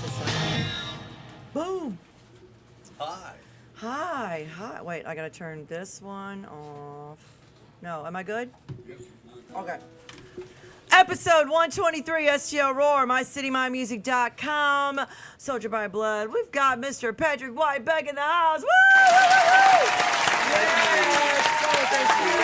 guess it's boom. Hi. Hi. Wait, I gotta turn this one off. No, am I good? Okay. Episode 123, Stl Roar, mycitymymusic.com. Soldier by Blood. We've got Mr. Patrick White back in the house. Woo! Yes! Oh, thank you.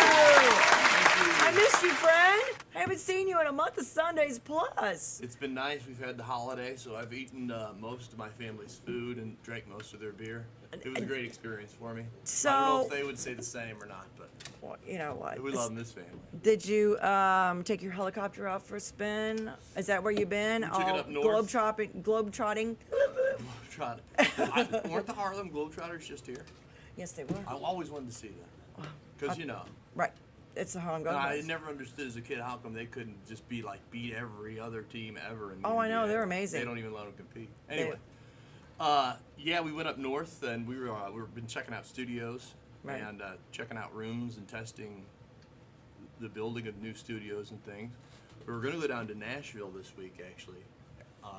I missed you, friend. I haven't seen you in a month of Sundays plus. It's been nice. We've had the holiday, so I've eaten most of my family's food and drank most of their beer. It was a great experience for me. So, I don't know if they would say the same or not, but well, you know what? we love this family. Did you take your helicopter out for a spin? Is that where you've been? We took it up north. Globetrotting. Weren't the Harlem Globetrotters just here? Yes, they were. I always wanted to see them. Because, Right. It's the Harlem I Globetrotters. never understood as a kid how come they couldn't just beat every other team ever in the Oh, I know, NBA. they're amazing. They don't even let them compete. Anyway, yeah, we went up north and we've been checking out studios and checking out rooms and testing the building of new studios and things. We were going to go down to Nashville this week, actually. We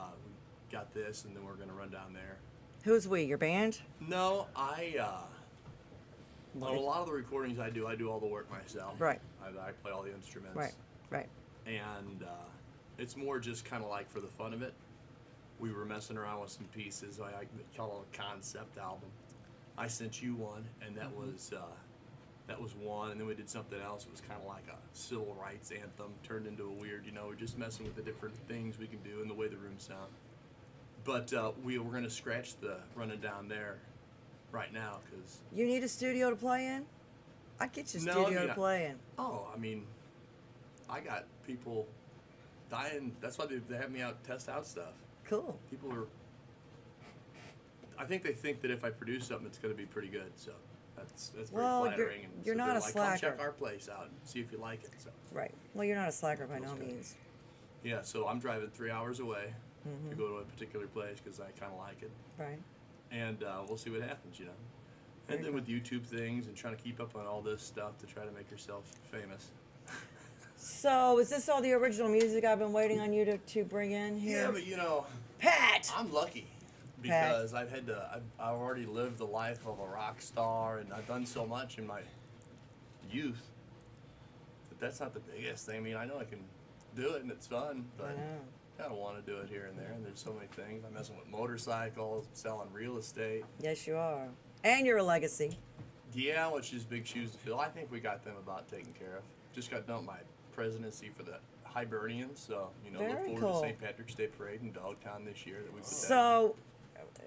got this, and then we're going to run down there. Who's we? Your band? No, on a lot of the recordings I do all the work myself. Right. I play all the instruments. Right. And it's more just kind of like for the fun of it. We were messing around with some pieces. I call it a concept album. I sent you one, and that was one. And then we did something else. It was kind of like a civil rights anthem turned into a weird. We're just messing with the different things we can do and the way the rooms sound. But we were going to scratch the running down there right now because You need a studio to play in? I'd get you a studio to play in. Oh, I got people dying. That's why they have me out test out stuff. Cool. People are. I think they think that if I produce something, it's going to be pretty good. So that's very flattering. You're so not they're a like, slacker. Come check our place out and see if you like it. So. Right. Well, you're not a slacker by no means. Yeah. So I'm driving 3 hours away to go to a particular place because I kind of like it. Right. And we'll see what happens, And then with YouTube things and trying to keep up on all this stuff to try to make yourself famous. So, is this all the original music I've been waiting on you to bring in here? Yeah, but Pat! I'm lucky because I've already lived the life of a rock star and I've done so much in my youth that that's not the biggest thing. I know I can do it and it's fun, but I kind of want to do it here and there. And there's so many things. I'm messing with motorcycles, selling real estate. Yes, you are. And you're a legacy. Yeah, which is big shoes to fill. I think we got them about taken care of. Just got done with my presidency for the Hibernians, so look forward to St. Patrick's Day Parade in Dogtown this year. That we So,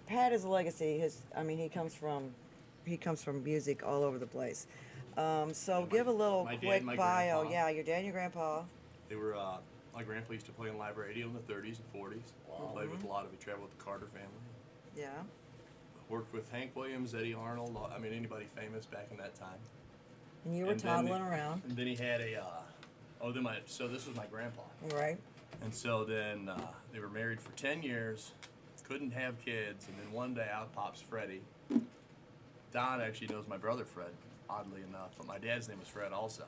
Pat is a legacy. He comes from music all over the place. So give a little quick bio. Grandpa. Yeah, your dad and your grandpa. They were. My grandpa used to play on live radio in the 30s and 40s. Wow. Played with a lot of. He traveled with the Carter family. Yeah. Worked with Hank Williams, Eddie Arnold. Anybody famous back in that time. And you were toddling around. And then he had a. So this was my grandpa. Right. And so then they were married for 10 years, couldn't have kids, and then one day out pops Freddie. Don actually knows my brother Fred, oddly enough, but my dad's name was Fred also.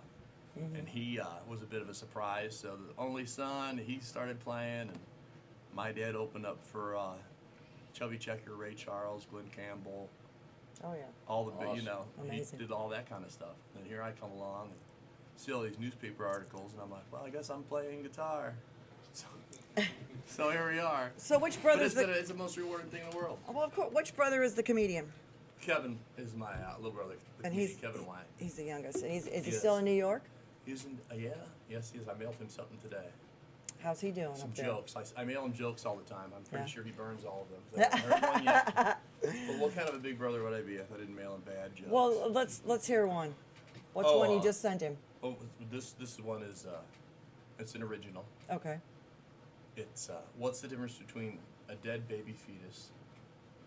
Mm-hmm. And he was a bit of a surprise. So the only son, he started playing, and my dad opened up for Chubby Checker, Ray Charles, Glenn Campbell. Oh yeah. All the Amazing. He did all that kind of stuff. And here I come along and see all these newspaper articles, and I'm like, well, I guess I'm playing guitar. So here we are. So which brother is it's the most rewarding thing in the world. Well, of course. Which brother is the comedian? Kevin is my little brother. Kevin White. He's the youngest. And is he still in New York? He's in. Yes, he is. I mailed him something today. How's he doing? Some up there? jokes. I mail him jokes all the time. I'm pretty sure he burns all of them. I haven't heard one yet. But what kind of a big brother would I be if I didn't mail him bad jokes? Well, let's hear one. What's one you just sent him? Oh, this one is it's an original. Okay. It's what's the difference between a dead baby fetus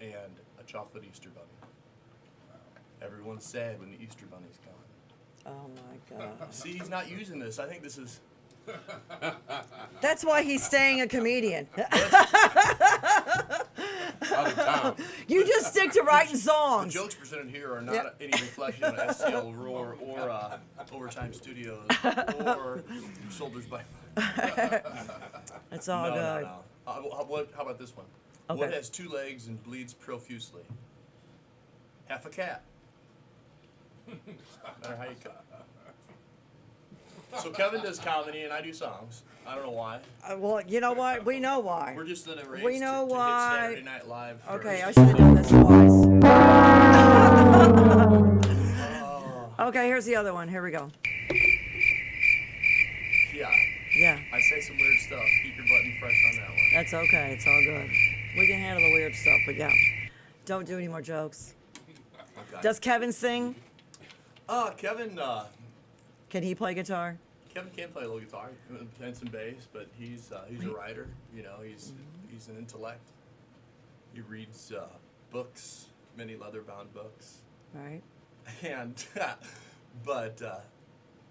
and a chocolate Easter bunny? Everyone's sad when the Easter bunny's gone. Oh my God. See, he's not using this. I think this is. That's why he's staying a comedian. Out of town. You just stick to writing songs. The jokes presented here are not any reflection on Stl Roar or Overtime Studios or Soldiers by. It's all good. No. How about this one? Okay. What has 2 legs and bleeds profusely? Half a cat. No matter how you cut. So Kevin does comedy and I do songs. I don't know why. Well, you know what? We know why. We're just in a race We know to why. hit Saturday Night Live first. Okay, I should have done this twice. Okay, here's the other one. Here we go. Yeah. Yeah, I say some weird stuff. Keep your button fresh on that one. that's okay. It's all good. We can handle the weird stuff, but yeah. Don't do any more jokes. Okay. Does Kevin sing? Kevin, Can he play guitar? Kevin can play a little guitar and some bass, but he's a writer. You know, he's an intellect. He reads books, many leather-bound books, Right. and but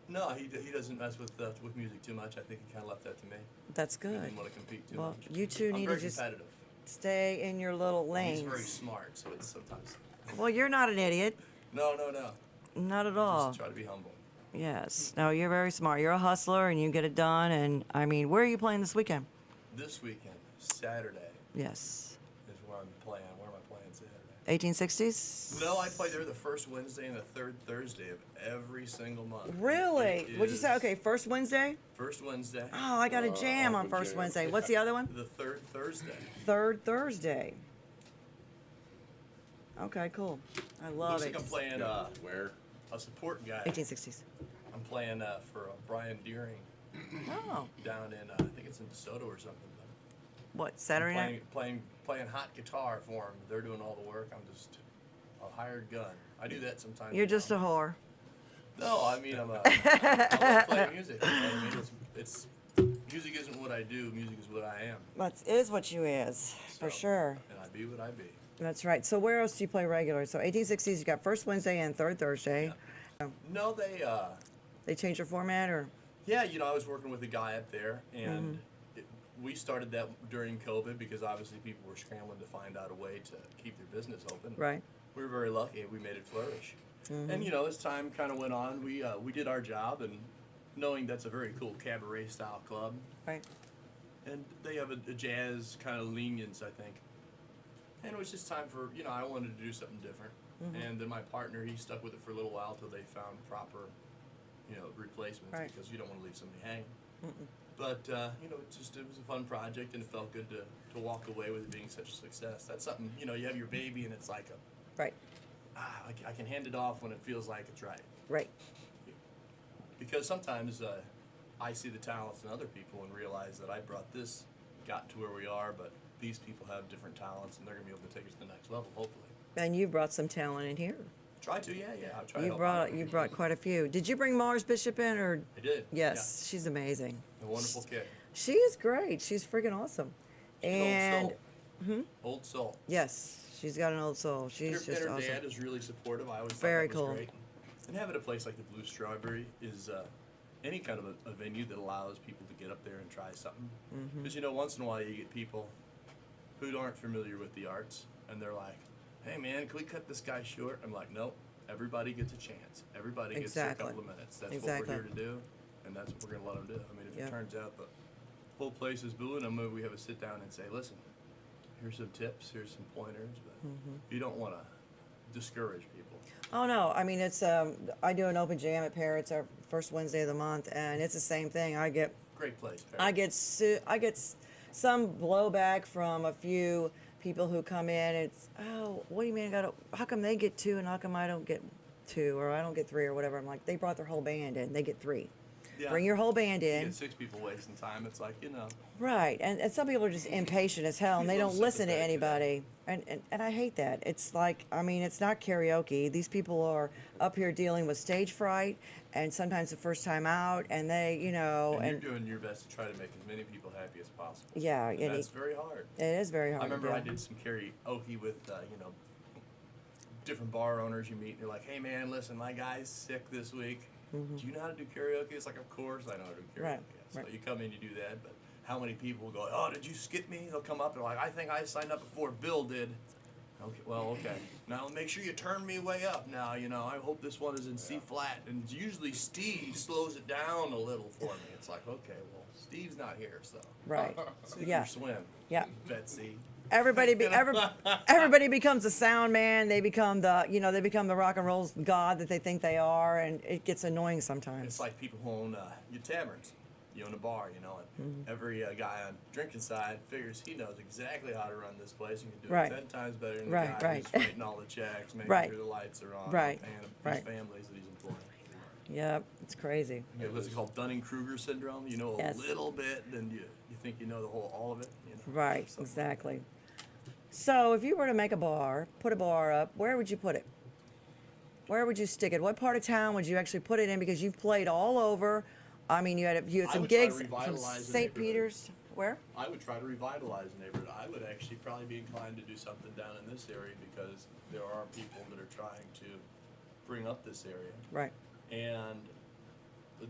no, he doesn't mess with music too much. I think he kind of left that to me. That's He good. didn't want to compete too Well, much. you two I'm need to very just competitive. stay in your little He's very lanes. smart, so it's sometimes. Well, you're not an idiot. No. Not at all. Just try to be humble. Yes. No, you're very smart. You're a hustler and you get it done. And I mean, where are you playing this weekend? This weekend, Saturday, Yes. is where I'm playing. Where am I playing Saturday? 1860s? No, I play there the first Wednesday and the third Thursday of every single month. Really? It What'd you say? is Okay, first Wednesday? First Wednesday, Oh, I got a jam on good first jam. Wednesday. What's the other one? the third Thursday. Third Thursday. Okay, cool. I love Looks it. like I'm playing Where? a support guy. 1860s. I'm playing for Brian Deering Oh. down in, I think it's in DeSoto or something. What, Saturday night? Playing hot guitar for them. They're doing all the work. I'm just a hired gun. I do that sometimes. You're just a whore. No, I mean I love playing music. You know what I mean, it's music isn't what I do. Music is what I am. That is what you is, for So, sure. And I be what I be. That's right. So where else do you play regular? So 1860s, you got first Wednesday and third Thursday. No, They changed your format, or? yeah, you know, I was working with a guy up there, and we started that during COVID because obviously people were scrambling to find out a way to keep their business open. Right. We were very lucky. We made it flourish. And you know, as time kind of went on, we did our job, and knowing that's a very cool cabaret style club, Right. and they have a jazz kind of lenience, I think. And it was just time for, you know, I wanted to do something different. And then my partner, he stuck with it for a little while till they found proper, you know, replacements, Right. because you don't want to leave somebody hanging. But you know, it was a fun project, and it felt good to walk away with it being such a success. That's something, you know, you have your baby, and it's like Right. I can hand it off when it feels like it's right. Right. Because sometimes I see the talents in other people and realize that I got to where we are, but these people have different talents, and they're gonna be able to take us to the next level, hopefully. And you brought some talent in here. Try to, yeah. I try to You help brought out. you brought quite a few. Did you bring Mars Bishop in, or? I did. Yes, she's amazing. Yeah. A wonderful kid. She is great. She's freaking awesome. She's And an old soul. yes, she's got an old soul. She's And just her awesome. dad is really supportive. I always thought Very that was cool. great. And having a place like the Blue Strawberry is any kind of a venue that allows people to get up there and try something. Because you know, once in a while you get people who aren't familiar with the arts, and they're like, "Hey man, can we cut this guy short?" I'm like, "Nope. Everybody gets a chance. Everybody gets their Exactly. couple of minutes. That's Exactly. what we're here to do, and that's what we're gonna let them do." I mean, if Yeah. it turns out the whole place is booing them, maybe we have a sit down and say, "Listen, here's some tips, here's some pointers," but you don't want to discourage people. Oh no, I mean it's I do an open jam at Parrots our first Wednesday of the month, and it's the same thing. I get Great place. I get some blowback from a few people who come in. It's, oh, what do you mean? How come they get 2 and how come I don't get 2 or I don't get 3 or whatever? I'm like, they brought their whole band in. They get 3. Yeah. Bring your whole band You in. get 6 people wasting time. It's like, you know. Right, and some people are just impatient as hell, and they People don't listen to sympathetic to that. anybody, and I hate that. It's like, I mean, it's not karaoke. These people are up here dealing with stage fright, and sometimes the first time out, and they, you know, And you're doing your best to try to make as many people happy as possible. yeah, And and that's very hard. it is very hard. I remember to I do. did some karaoke with, you know, different bar owners you meet, and you're like, "Hey man, listen, my guy's sick this week. Do you know how to do karaoke?" It's like, "Of course I know how to do karaoke." Right, So right. you come in, you do that, but how many people will go, "Oh, did you skip me?" They'll come up and like, "I think I signed up before Bill did." Okay, well, okay. Now make sure you turn me way up. Now, you know, I hope this one is in C flat, and usually Steve slows it down a little for me. It's like, okay, well, Steve's not here, so Right. sink Yeah. or swim, Yeah. Betsy. Everybody becomes a sound man. They become the rock and roll god that they think they are, and it gets annoying sometimes. It's like people who own your taverns. You own a bar, and Mm-hmm. every guy on drinking side figures he knows exactly how to run this place and can do Right. it 10 times better than Right, the guy right. who's writing all the checks, making Right. sure the lights are on, Right, and right. his families that he's employing. Yep, it's crazy. You know, what's it called? Dunning-Kruger syndrome. You know Yes. a little bit, then you think you know all of it. Right, Something like exactly. So if you were to make a bar, put a bar up, where would you put it? Where would you stick it? What part of town would you actually put it in? Because you've played all over. I mean, you had I some would try to gigs from revitalize the St. neighborhood. Peter's. Where? I would try to revitalize the neighborhood. I would actually probably be inclined to do something down in this area because there are people that are trying to bring up this area, Right. and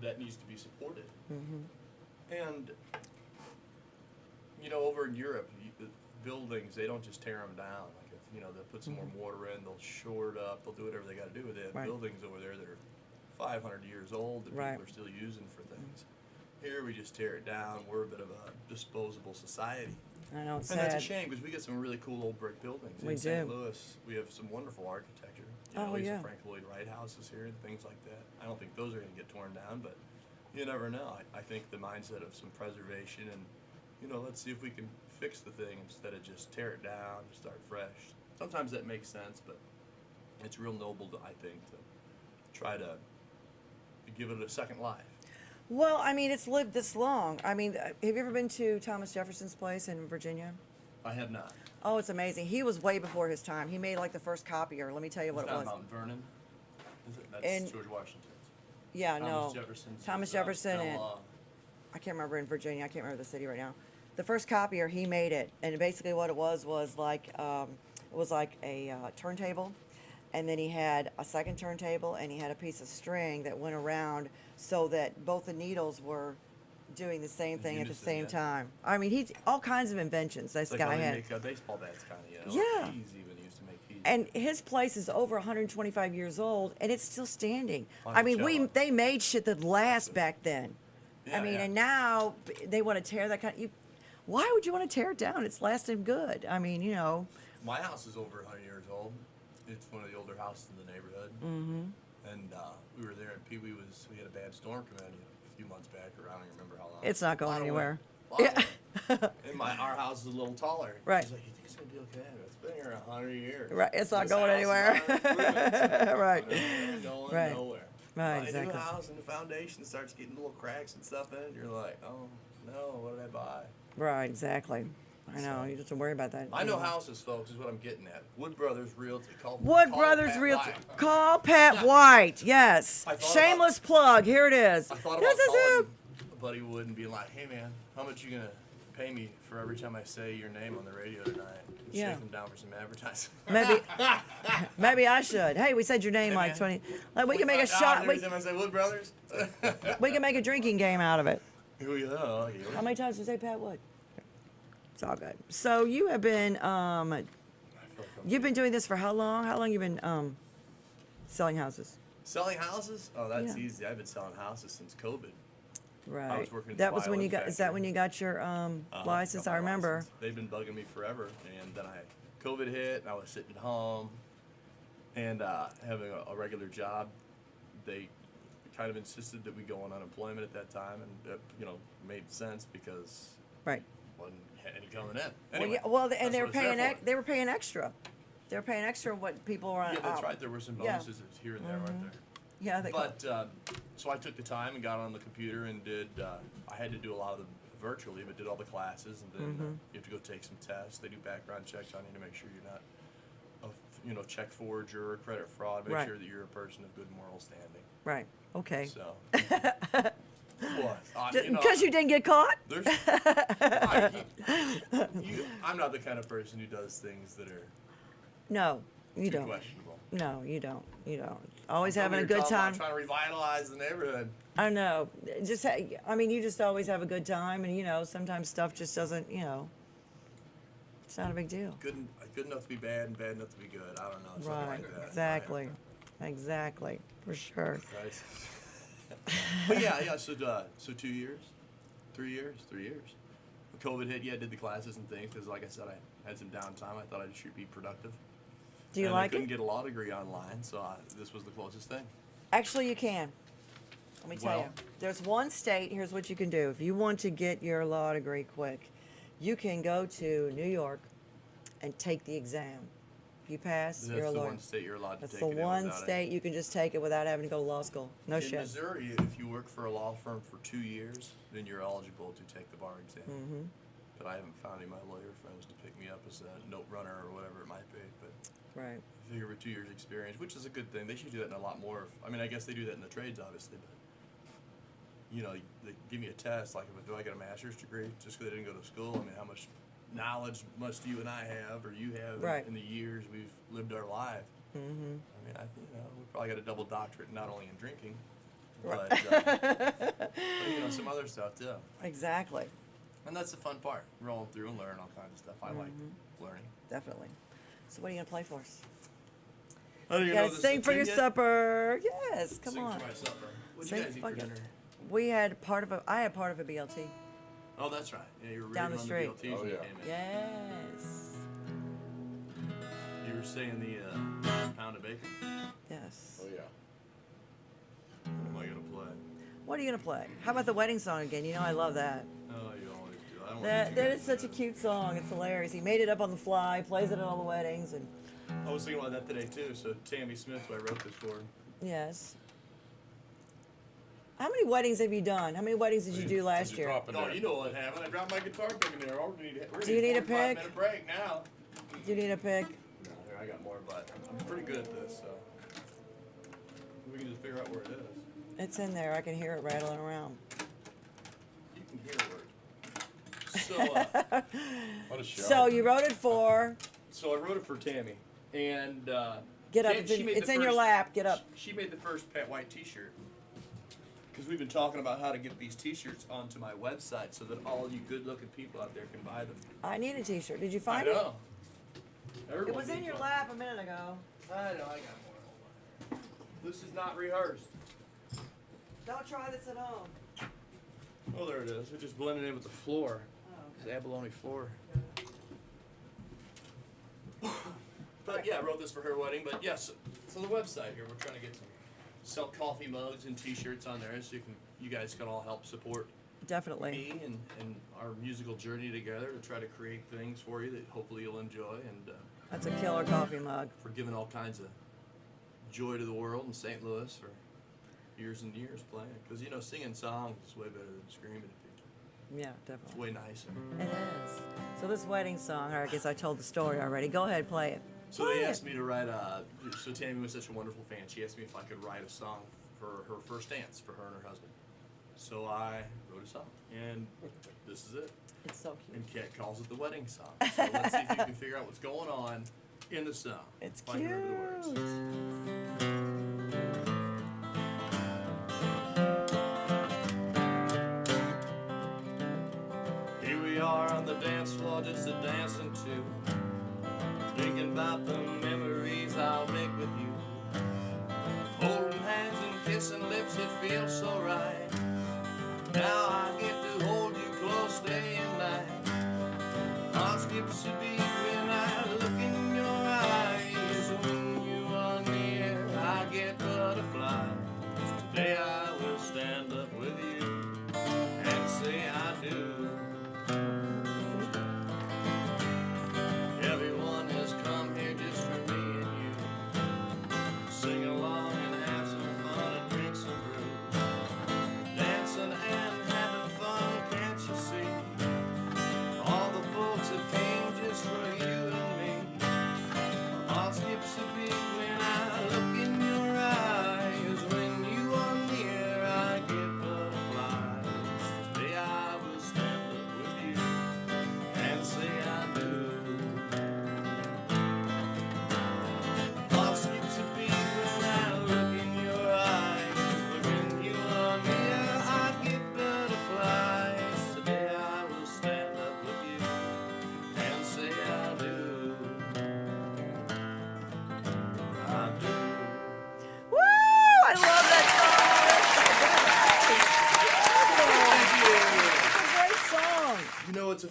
that needs to be supported. Mm-hmm. And over in Europe, the buildings, they don't just tear them down. Like if they'll put some more mortar in, they'll shore it up, they'll do whatever they got to do with it. Right. Buildings over there that are 500 years old that Right. people are still using for things. Here we just tear it down. We're a bit of a disposable society. I know, it's And sad. that's a shame because we get some really cool old brick buildings. We In St. do. Louis, we have some wonderful architecture. Oh, We have yeah. some Frank Lloyd Wright houses here and things like that. I don't think those are going to get torn down, but you never know. I think the mindset of some preservation and, let's see if we can fix the thing instead of just tear it down and start fresh. Sometimes that makes sense, but it's real noble, I think, to try to give it a second life. Well, I mean, it's lived this long. I mean, have you ever been to Thomas Jefferson's place in Virginia? I have not. Oh, it's amazing. He was way before his time. He made like the first copier. Let me tell you what It's it not was. Mount Vernon. Is it? That's And- George Washington's. Yeah, Thomas no. Jefferson's Thomas is, Jefferson Stl and Roar. I can't remember in Virginia. I can't remember the city right now. The first copier, he made it, and basically what it was like a turntable, and then he had a second turntable, and he had a piece of string that went around so that both the needles were doing the same thing at the Unison, same yeah. time. I mean, he's all kinds of inventions this It's like guy how they had. make baseball bats, kind of. Yeah. Keys even used to make keys. And his place is over 125 years old, and it's still standing. On I mean, Coachella. they made shit that lasts back then. I Yeah, mean, yeah. and now they want to tear that kind. Why would you want to tear it down? It's lasted good. I mean, My house is over 100 years old. It's one of the older houses in the neighborhood. Mm-hmm. And we were there, and Pee Wee we had a bad storm come in a few months back, or I don't even remember how long. It's not going Lot of anywhere. wind. Lot of wind. And our house is a little taller. Right. She's like, you think it's going to be okay? It's been here 100 years. Right, it's not This going house is anywhere. not improving. Right. It's going Right. nowhere. Right, Buy a exactly. new house, and the foundation starts getting little cracks and stuff in it. You're like, oh, no, what did I buy? Right, exactly. I know. So- You just have to worry about that. I know houses, folks, is what I'm getting at. Wood Brothers Realty. Wood call Brothers Pat Realty. White. Call Pat White. Yes. I thought Shameless plug. Here it is. I thought This about is calling it. a buddy Wood and being like, hey, man, how much you going to pay me for every time I say your name on the radio tonight? And Yeah. shake them down for some advertising. Maybe I should. Hey, we said your name Hey, like man. 20. Like we can make a shot. Every time I say Wood Brothers. We can make a drinking game out of it. Oh, yeah. How many times did you say Pat Wood? It's all good. So you have been you've been doing this for how long? How long you been selling houses? Selling houses? Oh, that's Yeah. easy. I've been selling houses since COVID. Right. was working at that the was when you violin got. Is that factory. when you got your license? Got I my remember. license. They've been bugging me forever, and then COVID hit, and I was sitting at home, and having a regular job. They kind of insisted that we go on unemployment at that time, and made sense because Right. wasn't any coming in. Anyway, Well, and that's they were what it's there paying. for. They were paying extra. They were paying extra what people were on. Yeah, that's right. There were some Yeah. bonuses here and there, weren't there? Yeah. They But so I took the time and got on the computer and did. I had to do a lot of them virtually, but did all the classes, and then you have to go take some tests. They do background checks on you to make sure you're not a check forger or credit fraud. Make Right. sure that you're a person of good moral standing. Right. Okay. So. What? Because you didn't get caught. There's, I'm not the kind of person who does things that are No, you too don't. questionable. No, you don't. You don't. Always I'm having a over good here talking time. about trying to revitalize the neighborhood. I know. You just always have a good time, and sometimes stuff just doesn't. It's not a big deal. Good enough to be bad and bad enough to be good. I don't know. Something Right. like that. Exactly. Exactly. For sure. Right. But yeah. So 2 years, 3 years. COVID hit, yeah, I did the classes and things because, like I said, I had some downtime. I thought I should be productive. Do you and like I couldn't it? get a law degree online, so this was the closest thing. Actually, you can. Let me tell you. Well- There's one state, here's what you can do. If you want to get your law degree quick, you can go to New York and take the exam. If you pass, That's you're a the lawyer. one state you're allowed to That's take the it in one without state you can just take it without having to go to law school. No In shit. Missouri, if you work for a law firm for 2 years, then you're eligible to take the bar exam. Mm-hmm. But I haven't found any of my lawyer friends to pick me up as a note runner or whatever it might be. But Right. I figure with 2 years experience, which is a good thing, they should do that in a lot more. I mean, I guess they do that in the trades, obviously, but you know, they give me a test, like, do I get a master's degree just because I didn't go to school? I mean, how much knowledge must you and I have, or you have, Right. in the years we've lived our life? Mm-hmm. I mean, we probably got a double doctorate, not only in drinking, Right. but some other stuff too. Exactly. And that's the fun part, rolling through and learning all kinds of stuff. I like learning. Definitely. So what are you going to play for us? Oh, You got to sing for your supper. Yes, come Sing on. for my supper. What did Sing you guys eat for fuck it. dinner? I had part of a BLT. Oh, that's right. Yeah, you were Down reading the on street. the BLTs Oh, when you yeah. came in. Yes. You were saying the pound of bacon. Yes. Oh yeah. What am I gonna play? What are you going to play? How about the wedding song again? You know I love that. Oh, you always do. I don't That want you that guys is such to a know. cute song. It's hilarious. He made it up on the fly, plays it at all the weddings, and I was thinking about that today too. So Tammy Smith, who I wrote this for. yes. How many weddings have you done? How many weddings did you do last year? No, you know what happened. I dropped my guitar pick in there. We're Do you need a 45 pick? minute break now. Do you need a pick? No, here I got more, but I'm pretty good at this, so we can just figure out where it is. It's in there. I can hear it rattling around. You can hear where. So, What a show. So you wrote it for. so I wrote it for Tammy, and Get up. Tam- It's she in, made it's the in your first- lap. Get up. She made the first Pat White T-shirt. Because we've been talking about how to get these T-shirts onto my website so that all you good-looking people out there can buy them. I need a T-shirt. Did you I find it? know. It Everyone was in needs your one. lap a minute ago. I know. I got more. Hold on. This is not rehearsed. Don't try this at home. Oh, there it is. It just blended in with the floor. Oh, It's abalone floor. But yeah, I wrote this for her wedding. But yes, so the website here, we're trying to get some sell coffee mugs and T-shirts on there, so you guys can all help support Definitely. me and our musical journey together to try to create things for you that hopefully you'll enjoy, and That's a killer coffee mug. for giving all kinds of joy to the world in St. Louis for years and years playing. Because singing songs is way better than screaming at people. Yeah, It's definitely. way nicer. It is. So this wedding song, or I guess I told the story already. Go ahead, play it. So Play they it. asked me to write so Tammy was such a wonderful fan, she asked me if I could write a song for her first dance for her and her husband. So I wrote a song, and this is it. It's so cute. And Kat calls it the wedding song. So let's see if you can figure out what's going on in the song. It's if I can remember the words. cute. Here we are on the dance floor, just a dancing too, thinking about the memories I'll make with you. Holding hands and kissing lips, it feels so right. Now I get to hold you close day and night. Heart skips a beat when I look in your eyes. When you are near, I get butterflies. Today I will stand up with you and say I do. Everyone has come here just for me and you. Sing along and have some fun and drink some brew. Dancing and having fun, can't you see? All the folks have came just for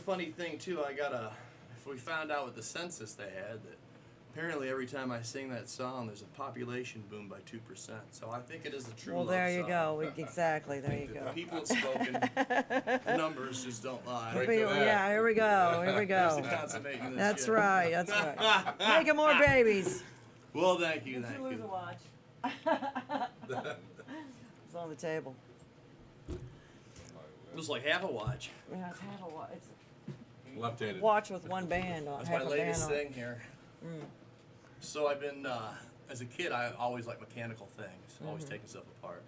funny thing too. If we found out with the census they had that apparently every time I sing that song, there's a population boom by 2%. So I think it is a true Well, love there you song. go. Exactly. There you The go. people have spoken. The numbers just don't lie. Right. to that. Yeah, here we go. Here we There's go. the consummating this That's shit. right. That's right. Making more babies. Well, thank you, thank you. watch? It's on the table. It was like half a watch. Yeah, it's half a watch. It's Left-handed. a watch with one band on. That's half my a latest band on. thing here. So I've been, as a kid, I always liked mechanical things, always taking stuff apart.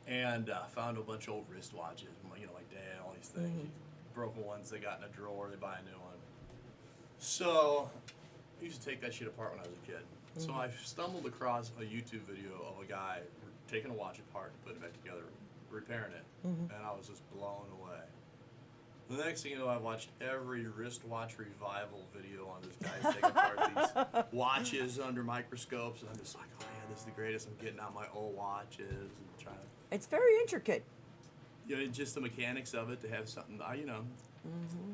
And found a bunch of old wristwatches, you know, my dad, all these things. Broken ones they got in a drawer, they buy a new one. So I used to take that shit apart when I was a kid. So I stumbled across a YouTube video of a guy taking a watch apart and putting it back together, repairing it. And I was just blown away. The next thing you know, I watched every wristwatch revival video on this guy taking apart these watches under microscopes, and I'm just like, oh yeah, this is the greatest. I'm getting out my old watches and trying to, It's very intricate. you know, just the mechanics of it to have something, you know,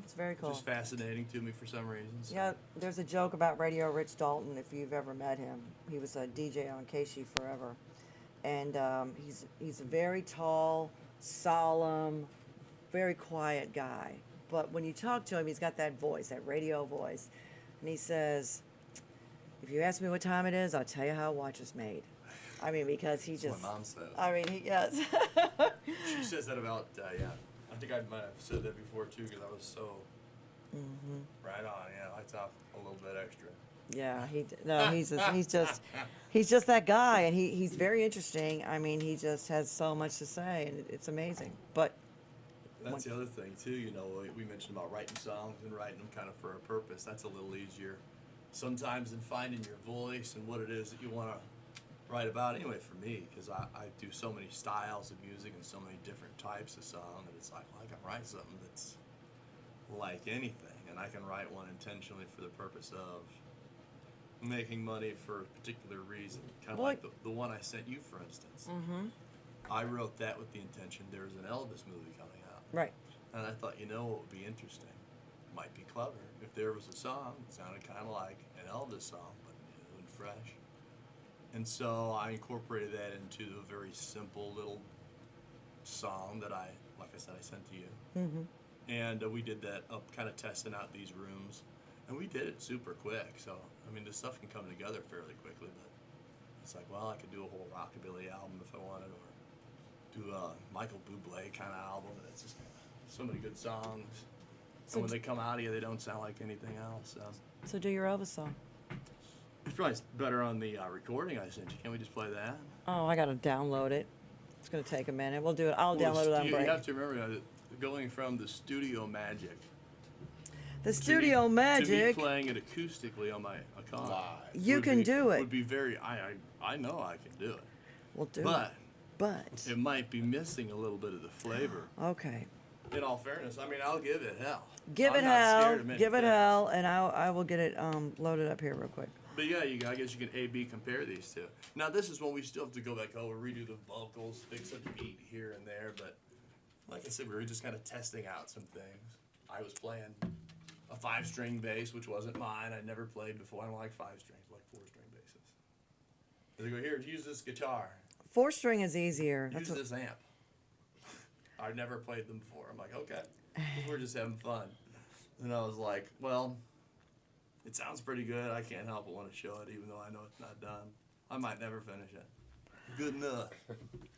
It's very cool. just fascinating to me for some reason. So. Yeah, there's a joke about Radio Rich Dalton, if you've ever met him. He was a DJ on KC forever. And he's a very tall, solemn, very quiet guy. But when you talk to him, he's got that voice, that radio voice. And he says, if you ask me what time it is, I'll tell you how a watch is made. I mean, because he That's just... what Mom says. I mean, yes. She says that about, yeah. I think I might have said that before too, because I was so right on. Yeah, I talk a little bit extra. Yeah, he's just that guy, and he's very interesting. I mean, he just has so much to say, and it's amazing. But That's the other thing too. You know, we mentioned about writing songs and writing them kind of for a purpose. That's a little easier sometimes than finding your voice and what it is that you want to write about. Anyway, for me, because I do so many styles of music and so many different types of song, and it's like, well, I can write something that's like anything, and I can write one intentionally for the purpose of making money for a particular reason. Kind of Well, like the one I sent you, for instance. I wrote that with the intention there was an Elvis movie coming out. right. And I thought, you know what would be interesting? Might be clever if there was a song that sounded kind of like an Elvis song, but new and fresh. And so I incorporated that into a very simple little song that like I said, I sent to you. And we did that up, kind of testing out these rooms. And we did it super quick. So, I mean, this stuff can come together fairly quickly, but it's like, well, I could do a whole rockabilly album if I wanted, or do a Michael Bublé kind of album. And it's just so many good songs. So And when they come out of you, they don't sound like anything else. So do your Elvis song. It's probably better on the recording I sent you. Can't we just play that? Oh, I gotta download it. It's gonna take a minute. We'll do it. I'll download it on You break. have to remember, going from the studio magic The studio magic. to me playing it acoustically on my account. Live. You can do it. Would be very. I know I can do it, We'll do but it. But it might be missing a little bit of the flavor. okay. In all fairness, I mean, I'll give it hell. Give I'm it not hell. scared of many Give it things. hell, and I will get it loaded up here real quick. But yeah, I guess you can A/B compare these two. Now this is when we still have to go back over, redo the vocals, fix a beat here and there. But like I said, we were just kind of testing out some things. I was playing a 5-string bass, which wasn't mine. I'd never played before. I don't like 5 strings, I like 4-string basses. They go, here, use this guitar, 4-string is easier. use That's what, this amp. I've never played them before. I'm like, okay, we're just having fun. And I was like, well, it sounds pretty good. I can't help but want to show it, even though I know it's not done. I might never finish it. Good enough.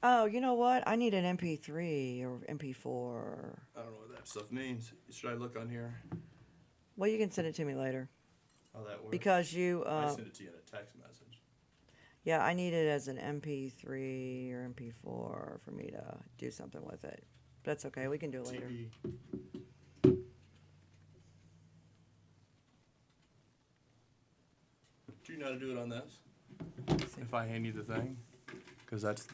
oh, you know what? I need an MP3 or MP4. I don't know what that stuff means. Should I look on here? Well, you can send it to me later How that works? because you. I send it to you in a text message. Yeah, I need it as an MP3 or MP4 for me to do something with it. But that's okay. We can do it later. TV. Do you know how to do it on this? If I hand you the thing? Because that's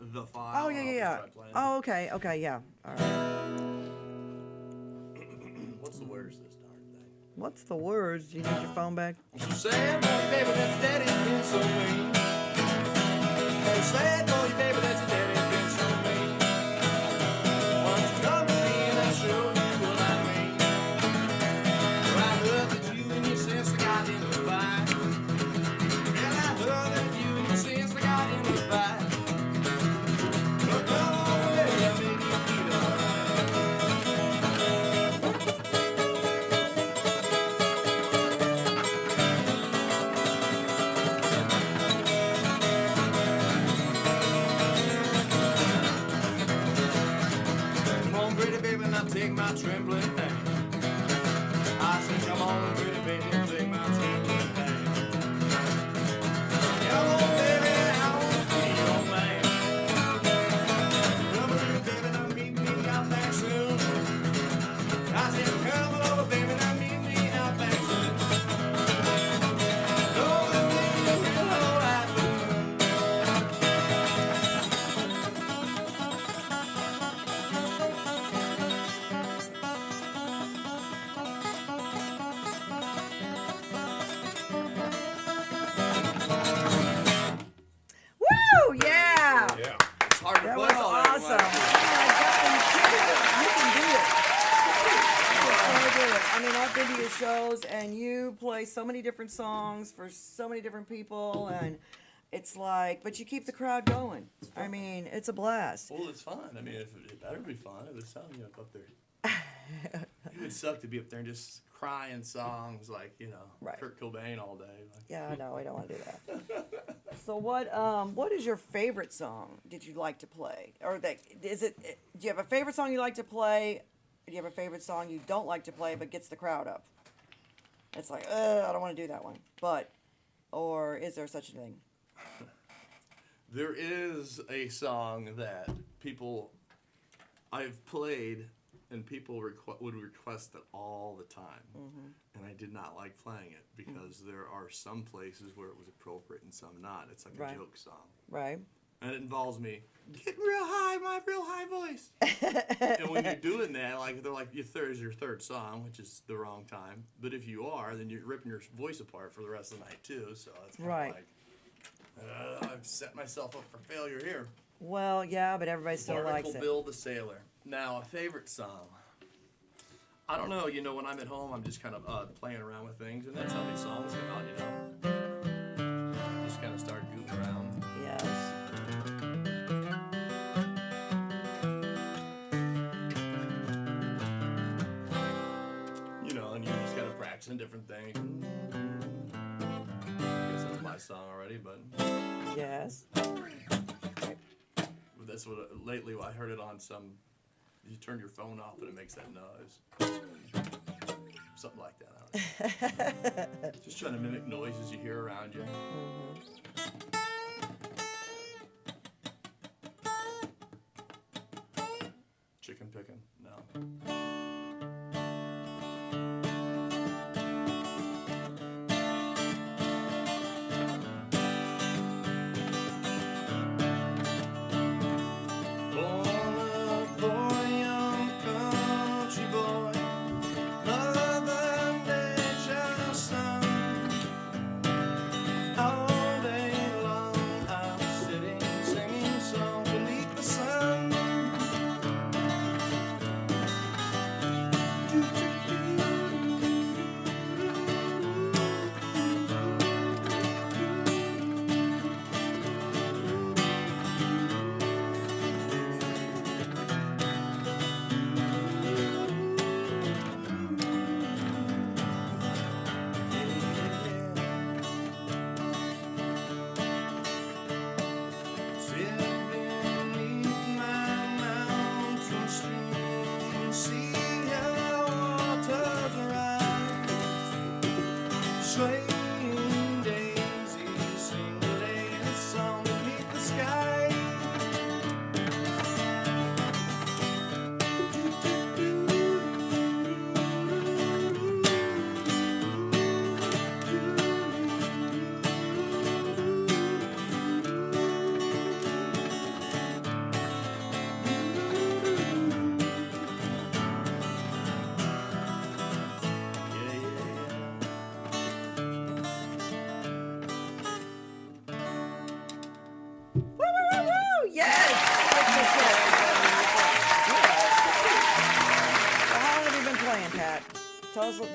the file. Oh yeah, yeah, yeah. Oh, okay, okay, yeah. All right. What's the words to this darn thing? What's the words? Do you need your phone back? So sad boy, baby, that's daddy's been so mean. So sad boy, baby, that's daddy's been so mean. Why don't you come with me and I'll show you what I mean? it. I mean, I've been to your shows, and you play so many different songs for so many different people, and it's like, but you keep the crowd going. I mean, it's a blast. Well, it's fun. I mean, if it better be fun. It would sound, up there. It would suck to be up there and just crying songs like, Right. Kurt Cobain all day. Like. Yeah, no, I don't want to do that. So what is your favorite song did you like to play? Or do you have a favorite song you like to play? Do you have a favorite song you don't like to play but gets the crowd up? It's like, I don't want to do that one. Or is there such a thing? There is a song that I've played and people would request it all the time. And I did not like playing it because there are some places where it was appropriate and some not. It's like a joke song. Right. And it involves me getting real high, my real high voice. And when you're doing that, they're like, your third song, which is the wrong time. But if you are, then you're ripping your voice apart for the rest of the night too. So it's kind of like, I've set myself up for failure here. Well, yeah, but everybody still likes it. Bill the Sailor. Now, a favorite song. I don't know. When I'm at home, I'm just kind of playing around with things, and that's how these songs come out. Just kind of start goofing around. Yes. And you're just kind of practicing different things. I guess that's my song already, but. Yes. That's what lately I heard it on some. You turn your phone off and it makes that noise. Something like that. I don't know. Just trying to mimic noises you hear around you. Chicken picking? No.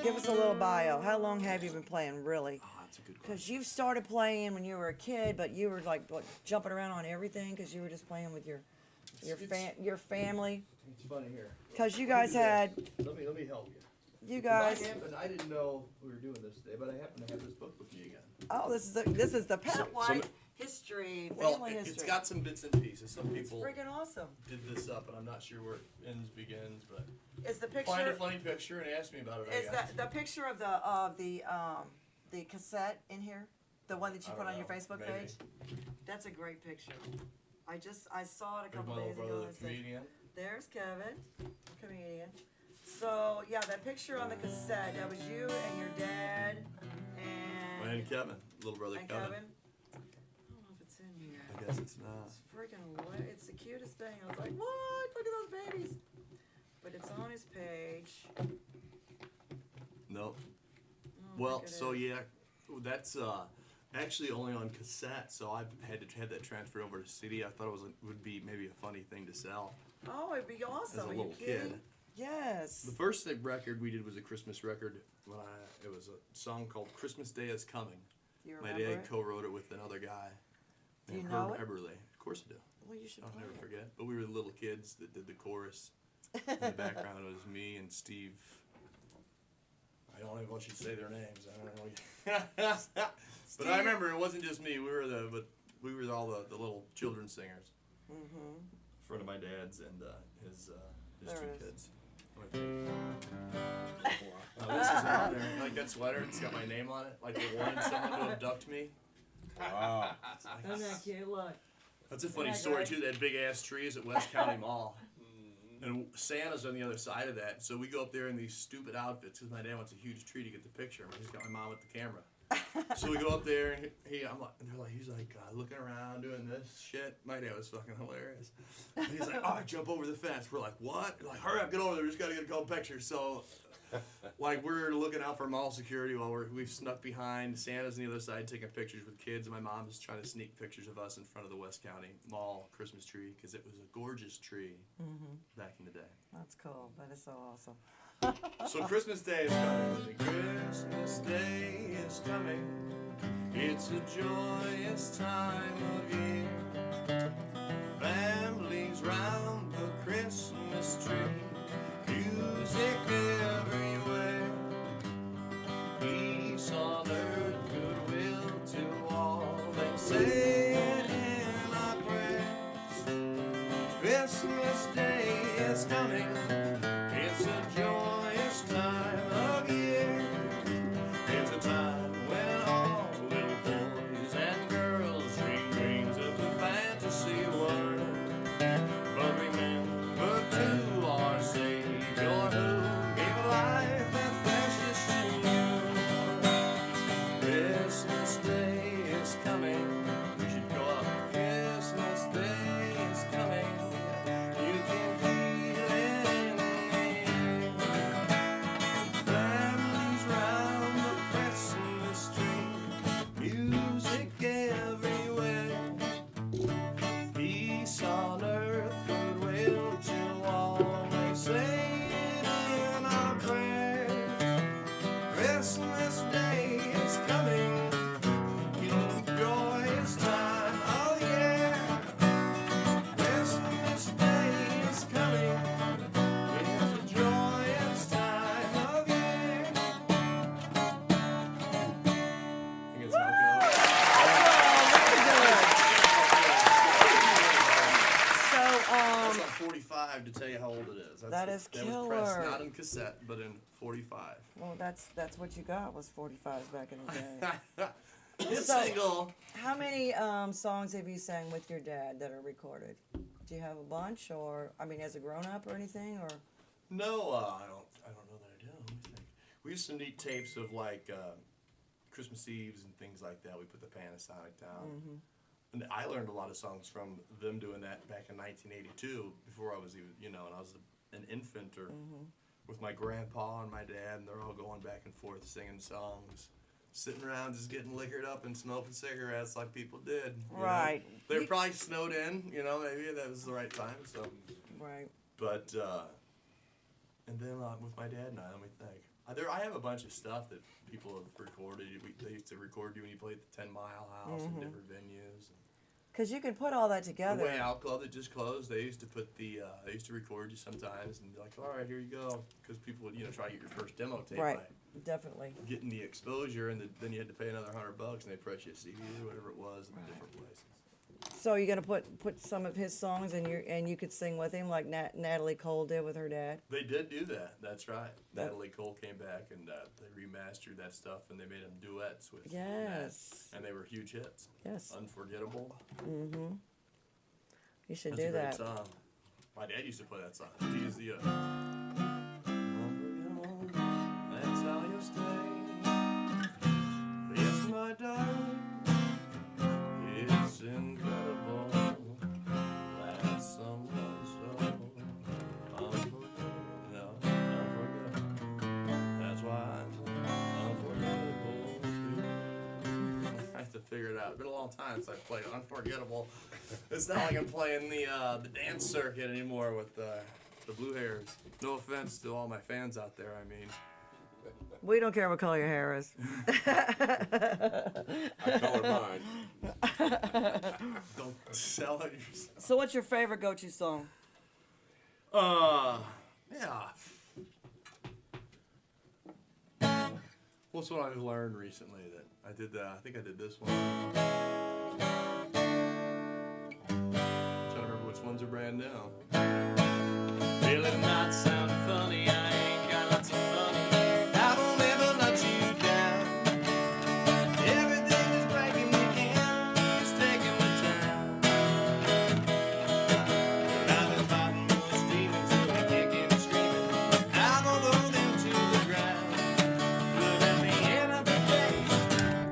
Give us a little bio. How long have you been playing, really? Oh, that's a good question. Because you've started playing when you were a kid, but you were like jumping around on everything because you were just playing with your family. It's funny here. Because you guys had. Let me help you. You guys. I didn't know we were doing this today, but I happen to have this book with me again. Oh, this is the Pat White history, family history. It's got some bits and pieces. Some people freaking awesome. Did this up, and I'm not sure where it ends, begins, but is the picture? Find a funny picture and ask me about it. Is that the picture of the cassette in here? The one that you put on your Facebook page? That's a great picture. I saw it a couple days ago. Comedian. There's Kevin, comedian. So yeah, that picture on the cassette, that was you and your dad and Kevin, little brother and Kevin. I don't know if it's in here. I guess it's not. It's freaking lit. It's the cutest thing. I was like, what? Look at those babies. But it's on his page. Nope. Oh, well, so yeah, that's actually only on cassette. So I've had to have that transferred over to CD. I thought it would be maybe a funny thing to sell. Oh, it'd be awesome. As a little kid. Yes. The first record we did was a Christmas record. It was a song called "Christmas Day Is Coming." Do you My remember dad it? co-wrote it with another guy Do you named know Herb it? Eberle. Of course I do. Well, you should I'll play never it. forget. But we were the little kids that did the chorus. In the background it was me and Steve. I don't even want you to say their names. I don't know. But I remember it wasn't just me. We were all the little children singers. Mm-hmm. In front of my dad's and his There two it is. kids. This is on there. Like that sweater, it's got my name on it. Like they wanted someone to abduct me. Wow. Isn't that cute? Look. That's a funny Yeah, story great. too. That big ass tree is at West County Mall, and Santa's on the other side of that. So we go up there in these stupid outfits because my dad wants a huge tree to get the picture. He's got my mom with the camera. So we go up there and he's like looking around doing this shit. My dad was fucking hilarious. And he's like, "Oh, jump over the fence." We're like, "What?" We're like, "Hurry up, get over there. We just gotta get a couple pictures." So, like, we're looking out for mall security while we've snuck behind. Santa's on the other side taking pictures with kids, and my mom is trying to sneak pictures of us in front of the West County Mall Christmas tree because it was a gorgeous tree back in the day. That's cool. That is so awesome. So Christmas Day is coming. Christmas Day is coming. It's a joyous time of year. Families round the Christmas tree. Music everywhere. Peace on earth, goodwill to all. They say it in our prayers. Christmas Day is coming. It's a joyous time of year. It's a time when all little boys and girls dream dreams of the fantasy world. But remember to our Savior who gave life that's precious to you. Christmas Day is coming. We should go up. Christmas Day is coming. You can feel it in the air. Families round the Christmas tree. Music everywhere. Peace on earth, goodwill to all. They say it in our prayers. Christmas Day is coming. It's a joyous time of year. Christmas Day is coming. It's a joyous time of year. I think that's how it goes. So, That's on 45 to tell you how old it is. That is That was pressed killer. not in cassette, but in 45. well, that's what you got was 45s back in the day. Hit So- single. How many songs have you sang with your dad that are recorded? Do you have a bunch, or I mean, as a grown up or anything, or? No, I don't know that I do. Let me think. We used some neat tapes of like Christmas Eves and things like that. We put the Panasonic down. And I learned a lot of songs from them doing that back in 1982, before I was even, and I was an infant or with my grandpa and my dad, and they're all going back and forth singing songs, sitting around just getting liquored up and smoking cigarettes like people did. you know. Right. They were probably snowed in, maybe that was the right time. So, Right. but and then with my dad and I, let me think. I have a bunch of stuff that people have recorded. They used to record you when you played at the 10 Mile House and different venues. Because you can put all that The together. Way Out Club that just closed, they used to put they used to record you sometimes and be like, all right, here you go. Because people would, try to get your first demo tape Right. by Definitely. getting the exposure, and then you had to pay another $100 and they press you a CD or whatever it was in different places. So you're gonna put some of his songs and you could sing with him like Natalie Cole did with her dad. They did do that. That's right. That- Natalie Cole came back and they remastered that stuff and they made them duets with Yes. Nat, and they were huge hits. Yes. Unforgettable. You should That's do a great that. song. My dad used to play that song. He used the Unforgettable. That's how you stay. Yes, my darling. It's incredible. That's someone so unforgettable. No, unforgettable. That's why I'm unforgettable too. I have to figure it out. It's been a long time since I played Unforgettable. It's not like I'm playing the dance circuit anymore with The blue hairs. No offense to all my fans out there. I mean, We don't care what color your hair is. I color mine. don't sell it yourself. So what's your favorite Gochu song? Yeah. What's what I've learned recently that I did? I think I did this one. I'm trying to remember which ones are brand new. Well, it might sound funny, I ain't got lots of money. I won't ever let you down. Everything is breaking me in, it's taking me down. But I've been fighting those demons till they're kicking and screaming. I'm gonna throw them to the ground. But at the end of the day,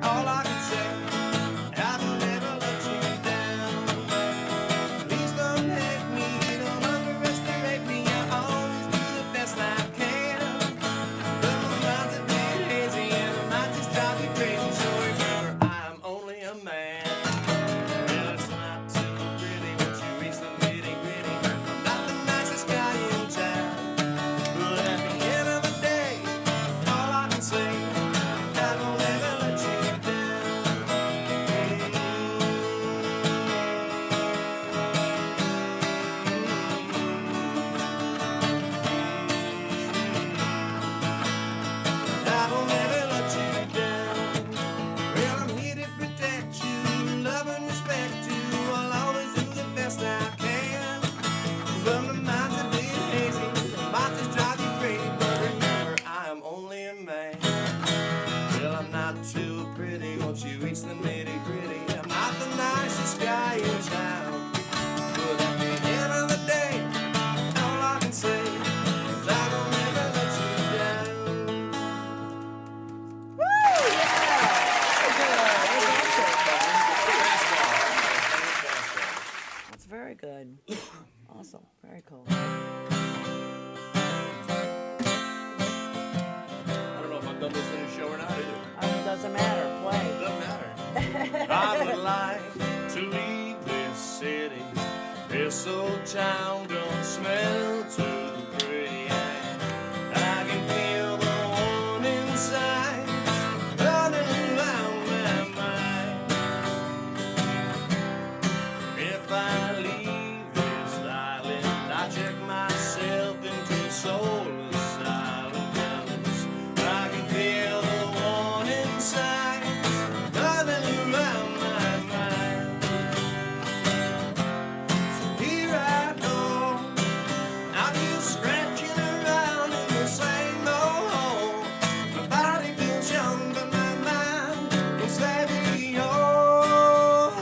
all I can say, I will never let you down. Please don't hate me, don't underestimate me. I always do the best I can. But my mind's a bit hazy and I might just drive you crazy. So remember, I'm only a man. Well, it's not too pretty once you reach the nitty gritty. I'm not the nicest guy in town. But at the end of the day, all I can say, I will never let you I will never let you down. Well, I'm here to protect you, love and respect you. I'll always do the best I can. But my mind's a bit hazy, might just drive you crazy. But remember, I am only a man. Well, I'm not too pretty once you reach the nitty gritty. I'm not the nicest guy in town. But at the end of the day, all I can say is I will never let you down. Woo! That's very good. Awesome. Very cool. I don't know if I'm done listening to the show or not either. It doesn't matter. Play. Doesn't matter. I would like to leave this city. This old town don't smell too pretty. I can feel the warning signs running around my mind. If I leave this island, I check myself into soulless silence. I can feel the warning signs running around my mind. So here I go, I'm just scratching around in the same old hole. My body feels young, but my mind is very old.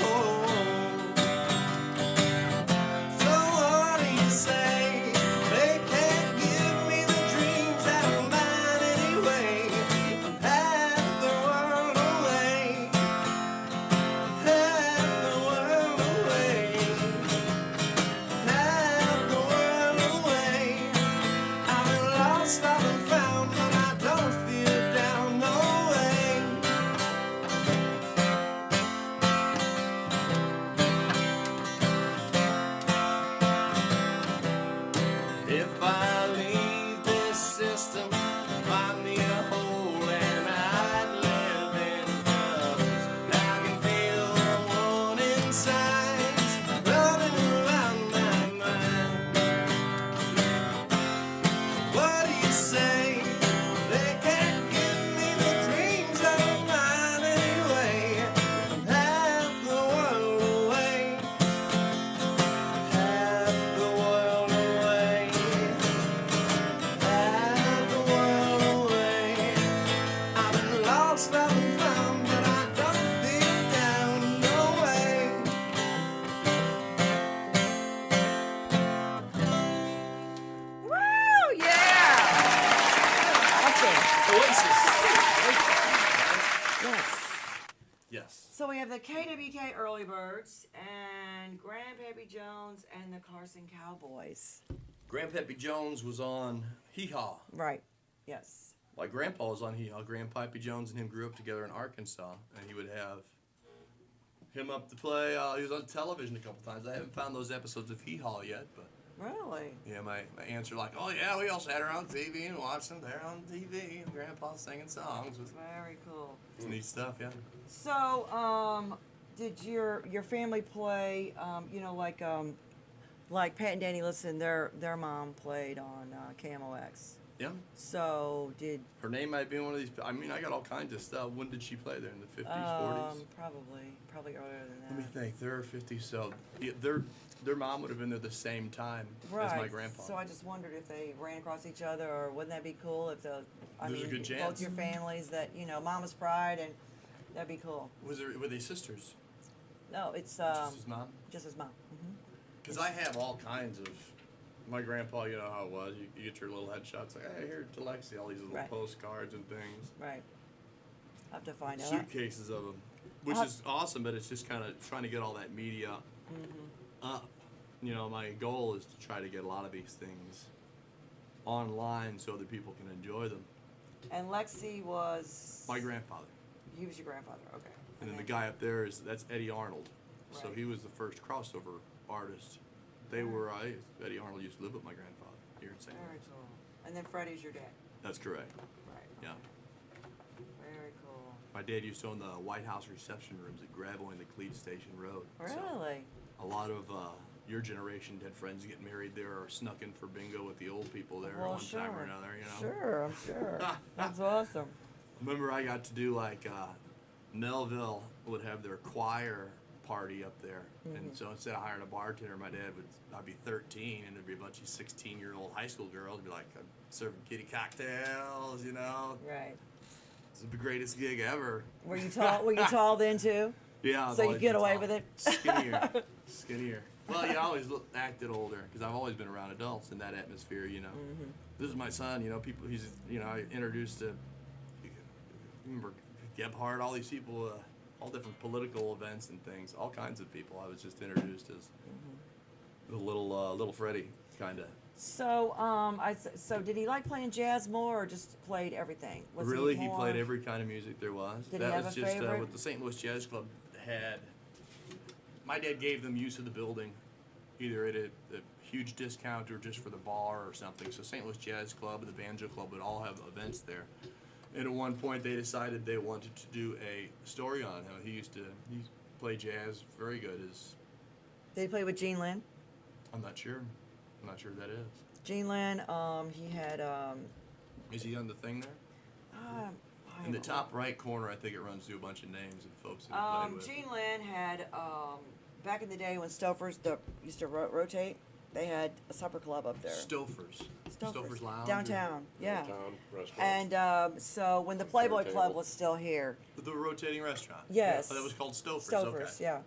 So what do you say? They can't give me the dreams that are mine anyway. Have the world away. Have the world away. Have the world away. I've been lost, I've been found, but I don't feel down, no way. If I leave this system, find me a hole and I'd live in covers. I can feel the warning signs running around my mind. What do you say? They can't give me the dreams that are mine anyway. Have the world away. Have the world away. Have the world away. I've been lost, I've been found, but I don't feel down, no way. Woo! Yeah! Awesome. Oasis. Yes. Yes. So we have the KWK Early Birds and Grandpappy Jones and the Carson Cowboys. Grandpappy Jones was on Hee Haw. Right. Yes. My grandpa was on Hee Haw. Grandpappy Jones and him grew up together in Arkansas, and he would have him up to play. He was on television a couple times. I haven't found those episodes of Hee Haw yet, but Really? Yeah, my aunts are like, oh yeah, we all sat around TV and watched them there on TV. And Grandpa singing songs. It was Very cool. neat stuff, yeah. So, did your family play? Like Pat and Danny Listen, their mom played on KMOX. Yeah. So did Her name might be one of these. I mean, I got all kinds of stuff. When did she play there? In the 50s, 40s? Probably earlier than that. Let me think. They're 50s, so yeah, their mom would have been there the same time Right. as my grandpa. So I just wondered if they ran across each other, or wouldn't that be cool if There's a good both chance. your families that Mama's Pride, and that'd be cool. Were they sisters? No, it's Just his mom? just his mom. Hmm. Because I have all kinds of. My grandpa, you know how it was. You get your little headshots, like, hey, here to Lexi, all these little Right. postcards and things. Right. I have to find out. Suitcases of them, which is awesome, but it's just kind of trying to get all that media up. You know, my goal is to try to get a lot of these things online so other people can enjoy them. And Lexi was My grandfather. He was your grandfather. Okay. And then the guy up there that's Eddie Arnold. So Right. he was the first crossover artist. They were Eddie Arnold used to live with my grandfather here in St. Very Louis. cool. And then Freddie's your dad. That's correct. Right. Yeah. Very cool. My dad used to own the White House reception rooms at Gravois and the Cleve Station Road. So Really? a lot of your generation had friends getting married there or snuck in for bingo with the old people there Well, one sure. time or another, you know. Sure, I'm sure. That's awesome. Remember I got to do like Melville would have their choir party up there. And so instead of hiring a bartender, I'd be 13 and there'd be a bunch of 16-year-old high school girls be like, I'm serving kitty cocktails, you know. Right. It's the greatest gig ever. Were you tall? Were you tall then too? Yeah. I've So you always get been away tall. with it? Skinnier. Well, I always acted older because I've always been around adults in that atmosphere, you know. This is my son, you know, I introduced to, remember Gebhardt, all these people, all different political events and things, all kinds of people. I was just introduced as the little Freddie, kind of. So, so did he like playing jazz more, or just played everything? Was Really, he more- played every kind of music there was. Did he That have was a just favorite? what the St. Louis Jazz Club had. My dad gave them use of the building, either at a huge discount or just for the bar or something. So St. Louis Jazz Club and the Banjo Club would all have events there. And at one point, they decided they wanted to do a story on him. He played jazz very good. Did he play with Gene Lynn? I'm not sure who that is. Gene Lynn, he had. Is he on the thing there? I In the don't top right corner, I think it runs through a bunch of names and folks that he know. played with. Gene Lynn had back in the day when Stofers used to rotate. They had a supper club up there. Stouffer's Lounge. Downtown, yeah. Downtown restaurant. And so when the Playboy Club Turntable. was still here, The rotating restaurant. Yes. Oh, that was called Stouffer's. Stofers, Okay. yeah.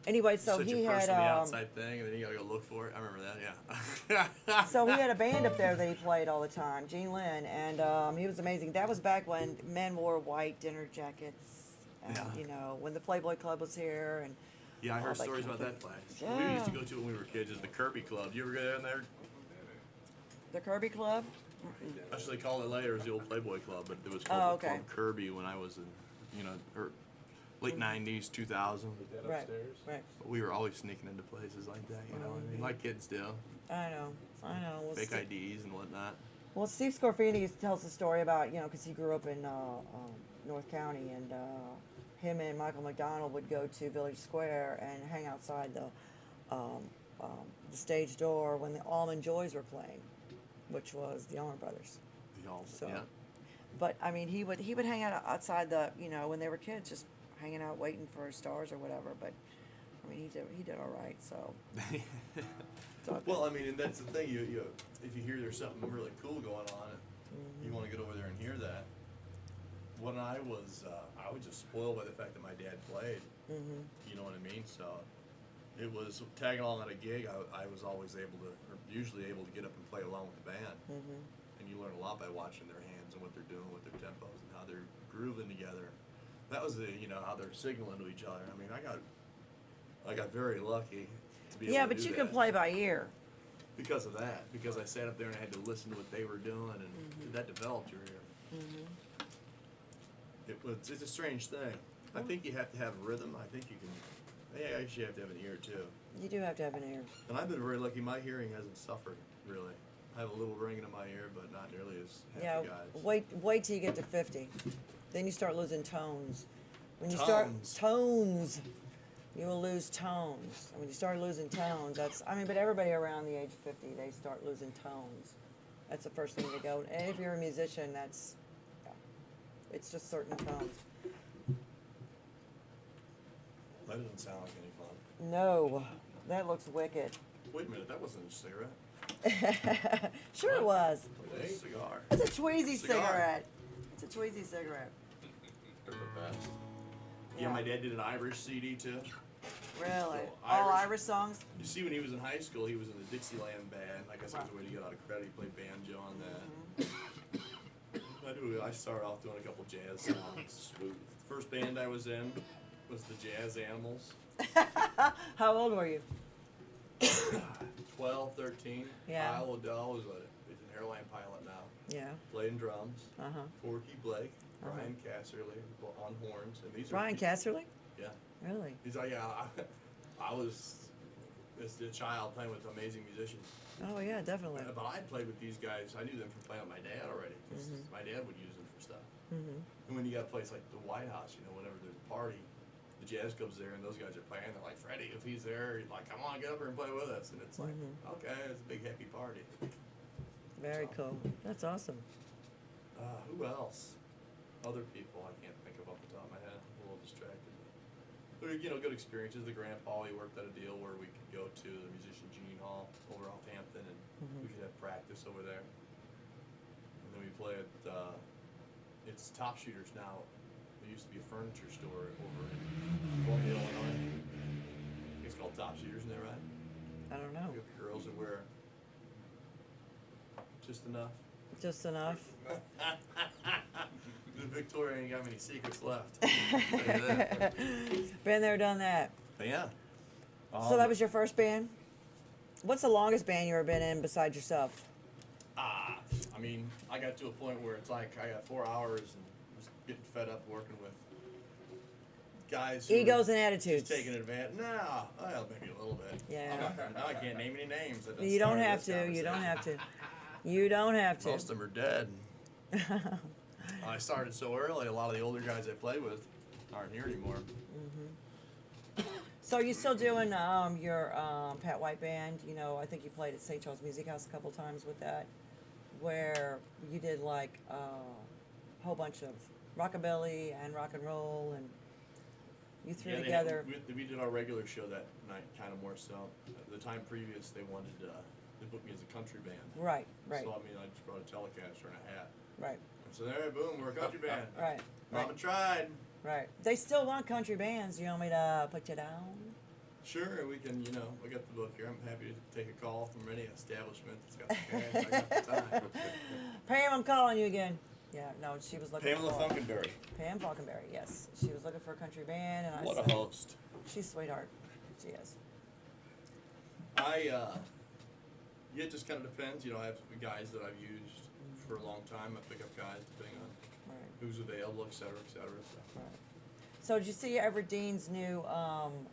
Anyway, so Such he a person had on the outside thing, and then you gotta go look for it. I remember that. Yeah. so he had a band up there that he played all the time, Gene Lynn, and he was amazing. That was back when men wore white dinner jackets, and Yeah. when the Playboy Club was here, and Yeah, I all heard that stories kind about of that place. Yeah. We used to go to it when we were kids. Is the Kirby Club. You ever go down there? the Kirby Club. That's what they called it later. It was the old Playboy Club, but it was Oh, called, okay. called Kirby when I was in, late '90s, 2000. Is that Right, upstairs? right. But we were always sneaking into places like that. You know, what I mean, like kids do. I know. Well, Fake IDs and whatnot. Well, Steve Scorfini tells the story about, because he grew up in North County, and him and Michael McDonald would go to Village Square and hang outside the stage door when the Allman Joys were playing, which was the Allman Brothers. The all, So- yeah. But I mean, he would hang out outside when they were kids, just hanging out waiting for stars or whatever. But I mean, he did all right. So. It's all good. Well, I mean, and that's the thing. You if you hear there's something really cool going on, you want to get over there and hear that. When I was just spoiled by the fact that my dad played. You know what I mean? So it was tagging along at a gig. I was always usually able to get up and play along with the band. And you learn a lot by watching their hands and what they're doing with their tempos and how they're grooving together. That was how they're signaling to each other. I mean, I got very lucky to be able Yeah, to but do you that. can play by ear. Because of that, because I sat up there and I had to listen to what they were doing, and that developed your ear. It's a strange thing. I think you have to have rhythm. I think you can, Yeah, I actually have to have an ear too. You do have to have an ear. And I've been very lucky. My hearing hasn't suffered really. I have a little ringing in my ear, but not nearly as half Yeah, the guys. wait till you get to 50. Then you start losing tones. When you Tones. start tones, you will lose tones. And when you start losing tones, but everybody around the age of 50, they start losing tones. That's the first thing to go. And if you're a musician, it's just certain tones. That doesn't sound like any fun. No, that looks wicked. Wait a minute, that wasn't a cigarette. Sure it was. It was a cigar. It's a Tweezy Cigar. cigarette. It's a Tweezy cigarette. They're the best. Yeah, my dad did an Irish CD too. Really? So, All Irish- Irish songs? You see, when he was in high school, he was in the Dixieland band. I guess it was a way to get out of credit. He played banjo on that. I started off doing a couple jazz songs. Smooth. First band I was in was the Jazz Animals. How old were you? 12, 13. Yeah. Kyle O'Dell was he's an airline pilot now. Yeah. Playing drums. Uh-huh. Porky Blake, Brian Casserly on horns, and these Brian are Casserly? Yeah. Really? He's like, yeah. I was as a child playing with amazing musicians. Oh, yeah, definitely. But I played with these guys. I knew them from playing with my dad already. 'Cause my dad would use them for stuff. Mm-hmm. And when you got a place like the White House, whenever there's a party, the jazz club's there and those guys are playing. They're like, Freddie, if he's there, he's like, come on, get up here and play with us. And it's like, okay, it's a big happy party. Very So. cool. That's awesome. Who else? Other people I can't think of off the top of my head. I'm a little distracted. But, good experiences. The Grandpa, he worked out a deal where we could go to the musician Gene Hall over off Hampton and we could have practice over there. And then we play at, it's Top Shooters now. There used to be a furniture store over in Columbia, Illinois. It's called Top Shooters, isn't that right? I don't know. We have girls that wear just enough. Just enough. The Victoria ain't got many secrets left. Look at that. Been there, done that. But yeah. So that was your first band? What's the longest band you ever been in besides yourself? I got to a point where it's like I got 4 hours and was getting fed up working with guys. Who Egos were and attitudes. Just taking advantage. No, well, maybe a little bit. Yeah. Now I can't name any names. That You don't started have this to. You don't conversation. have to. You don't have to. Most of them are dead. I started so early. A lot of the older guys I played with aren't here anymore. So you still doing your Pat White band? I think you played at St. Charles Music House a couple times with that, where you did like a whole bunch of rockabilly and rock and roll, and you threw Yeah, together. we did our regular show that night, kind of more so. The time previous, they wanted to book me as a country band. Right. So I just brought a Telecaster and a hat. Right. So there, boom, we're a country band. Right. Mama tried. Right. They still want country bands. You want me to put you down? Sure, we can, we got the book here. I'm happy to take a call from any establishment that's got the cash. I got the time. Pam, I'm calling you again. Yeah, no, she was looking Pamela for Funkenberry. Pam Falconberry, yes. She was looking for a country band, and I What said, a host. she's a sweetheart. She is. It just kind of depends. I have guys that I've used for a long time. I pick up guys depending on Right. who's available, et cetera, et cetera. So. Right. So did you see Everett Dean's new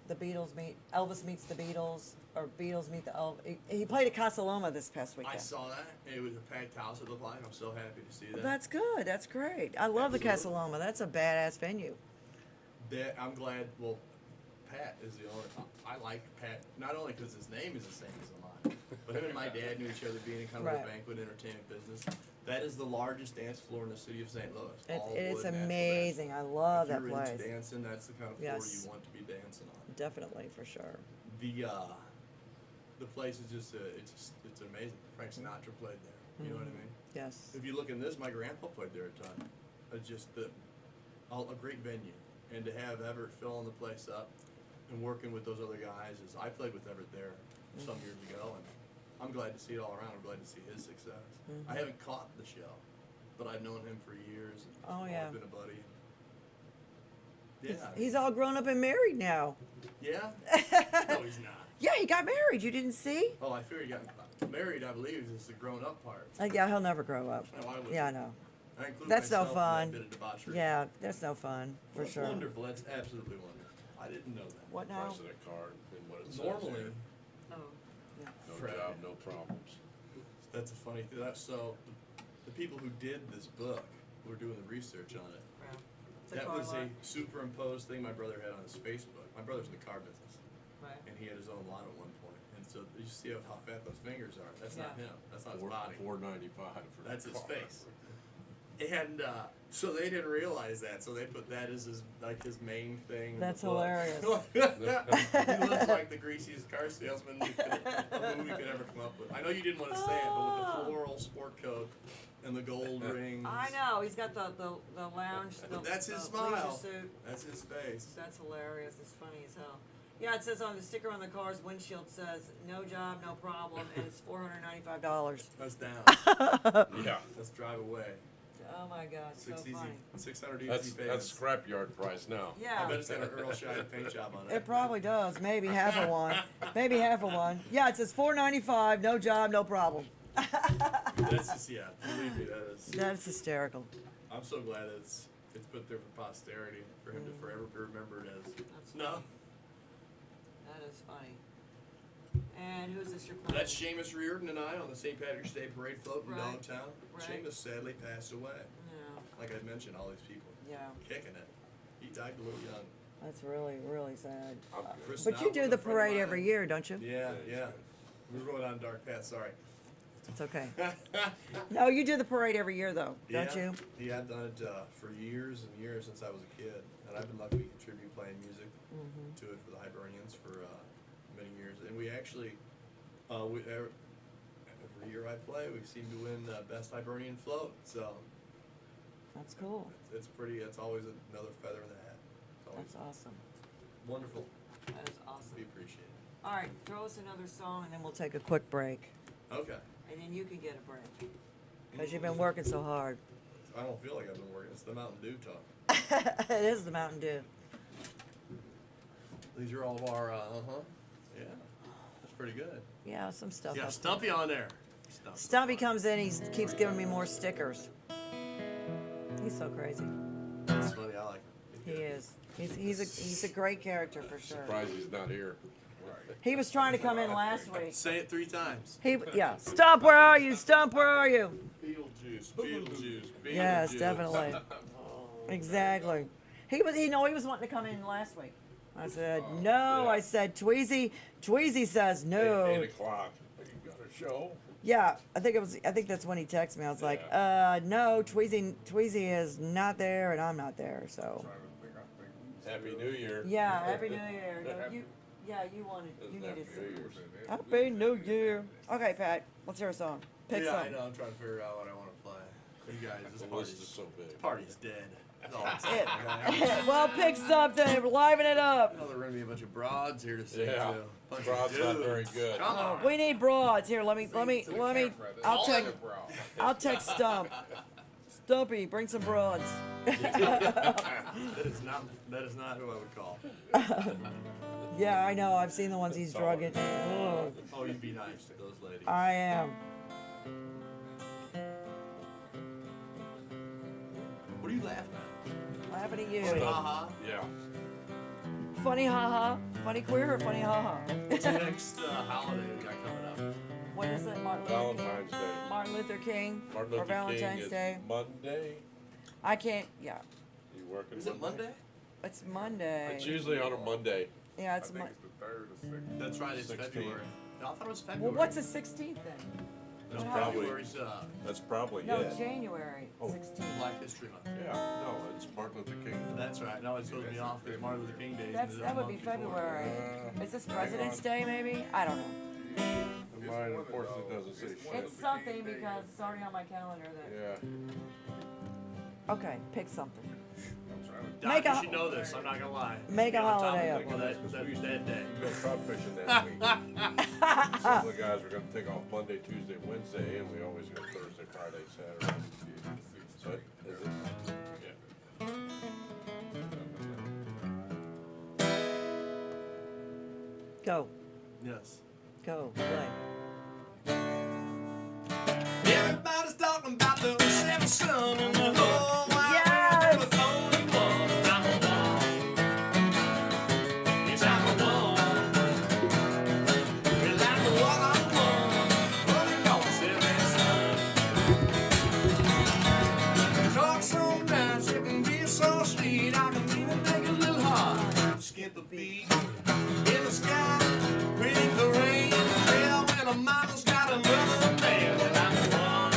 the Beatles meet Elvis meets the Beatles, or Beatles meet the Elvis? He played at Casa Loma this past weekend. I saw that. It was a packed house, it looked like. I'm so happy to see that. That's good. That's great. I love the Casa Absolutely. Loma. That's a badass venue. I'm glad. Well, Pat is the owner. I like Pat not only because his name is the same as mine, but him and my dad knew each other being in kind of Right. a banquet entertainment business. That is the largest dance floor in the city of St. Louis. All It's wood, natural amazing. dance. I love If that you're place. into dancing, that's the kind of floor Yes. you want to be dancing on. Definitely, for sure. The place is just it's amazing. Frank Sinatra played there. You know what I mean? Yes. If you look in this, my grandpa played there a ton. It's just a great venue, and to have Everett filling the place up and working with those other guys is I played with Everett there some years ago, and I'm glad to see it all around. I'm glad to see his success. I haven't caught the show, but I've known him for years. And Oh, yeah. I've been a buddy. Yeah. He's all grown up and married now. Yeah. No, he's not. Yeah, he got married. You didn't see? Oh, I figured he got married. I believe is the grown-up part. Yeah, he'll never grow up. No, I wouldn't. Yeah, I know. I include That's no myself in that fun. bit of debauchery. Yeah, that's no fun, for That's sure. wonderful. That's absolutely wonderful. I didn't know that. What now? Price of the card and what it says Normally, here. Oh, yeah. No Right. job, no problems. that's a funny thing. So, the people who did this book were doing the research on it. Wow. It's That car was lot. a superimposed thing my brother had on his Facebook. My brother's in the car business, Right. and he had his own lot at one point. And so you see how fat those fingers are. That's not Yeah. him. That's not his body. $4.95 for That's the his car. face. And so they didn't realize that, so they put that as his main thing. in the That's book. hilarious. He looks like the greasiest car salesman a movie could ever come up with. I know you didn't want to say it, but with the floral sport coat and the gold rings. I know. He's got the lounge. But that's his the leisure smile. suit. That's his face. That's hilarious. It's funny as hell. Yeah, it says on the sticker on the car's windshield says no job, no problem, and it's $495. That's down. Yeah. Let's drive away. Oh my God, so Six easy, funny. 600 easy That's payments. scrapyard price now. I Yeah, bet it's got an Earl Shine paint job on it. it probably does. Maybe half of one. Maybe half of one. Yeah, it says $495, no job, no problem. That's just, yeah, believe me, that is. That's hysterical. I'm so glad it's put there for posterity, for him to forever be remembered as. That's No, That is funny. And who's this you're playing? that's Seamus Reardon and I on the St. Patrick's Day parade float in Right. Dogtown. Right. Seamus sadly passed away. Yeah, Like I mentioned, all these people yeah. kicking it. He died a little young. That's really, really sad. Chris But you Knott do was the a friend of parade mine. every year, don't you? Yeah, yeah. We're going on a dark path. Sorry. It's okay. No, you do the parade every year, though, don't you? Yeah, I've done it for years and years since I was a kid, and I've been lucky to contribute playing music to it for the Hibernians for many years. And we actually, every year I play, we seem to win best Hibernian float. So That's cool. it's pretty. It's always another feather in the hat. It's always That's awesome. wonderful. That is awesome. We appreciate it. All right, throw us another song, and then we'll take a quick break. Okay. And then you can get a break. Because you've been working so hard. I don't feel like I've been working. It's the Mountain Dew talk. It is the Mountain Dew. These are all of our. Yeah. That's pretty good. Yeah, some stuff. Yeah, up Stumpy on there. there. Stumpy comes in, he keeps giving me more stickers. He's so crazy. That's funny. I like it. He is. He's a great character for sure. Surprised he's not here. He was trying to come in last week. Say it 3 times. Yeah. Stump, where are you? Stump, where are you? Beetlejuice, Beetlejuice, Beetlejuice. Yes, definitely. Exactly. He was wanting to come in last week. I said no. Yeah. I said Tweezy says no. 8 o'clock. You got a show? Yeah, I think that's when he texted me. I was like, no, Tweezy is not there and I'm not there. So Happy New Year. yeah, Happy New Year. No, you needed Happy some. New Year. Happy New Year. Okay, Pat, let's hear a song. Pick Yeah, I some. know. I'm trying to figure out what I want to play. You guys, this The list is so big. party's dead. That's all I'm It. saying, okay? Well, pick something. Liven it up. I know there are going to be a bunch of broads here to sing Yeah. to. Bunch Broads of not dudes. very good. Come on. We need broads. Here, let me. I'll text Stump. Stumpy, bring some broads. That is not who I would call. Yeah, I know. I've seen the ones he's drugging. Oh, Oh, you'd be nice to those ladies. I am. What are you laughing at? Laughing at you. Haha. Yeah. Funny haha. Funny queer or funny haha? What's the next holiday we got coming up? When is it? Valentine's Day. Martin Luther King Martin or Luther Valentine's King Day? is Monday. I can't. Yeah, You working Is it Monday? it's Monday. It's usually on a Monday. Yeah, it's Monday. That's right, it's 16. February. No, I thought it was February. Well, what's the 16th then? No, probably- February's That's probably No, it. January Oh. 16th. Black History Month. Yeah. No, it's Martin Luther King. That's right. No, it's supposed to be off because Martin Luther King Day. That would be February. Is this President's Day maybe? I don't know. And mine, unfortunately, doesn't say shit. It's something because it's already on my calendar that. Yeah. Okay, pick something. Doc, Make you a- should know this. I'm not gonna lie. Make a Be on top holiday of up. it. Well, that day. We go trout fishing that week. Some of the guys were going to take off Monday, Tuesday, Wednesday, and we always go Thursday, Friday, Saturday. So, is it? Yeah. Go, Yes. go, play. Everybody's talking about the seventh son and the whole wide Yes! world, but only one I'm alive. beat. I can even make a little heart skip a beat. In the sky, beneath the rain, yeah, when a mama's got another man, and I'm the one.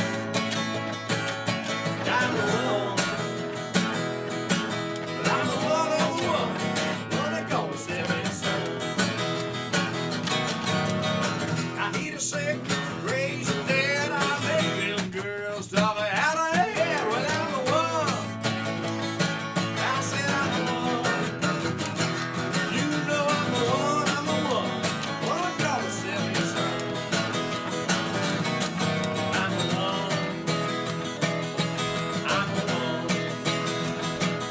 I'm the one. I'm the one of the one. One that gonna send me some. I hear the sick, crazy, dead. I make them girls talk out of their head. Well, I'm the one. I said I'm the one. You know I'm the one. I'm the one. One that gonna send me some. I'm the one. I'm the one.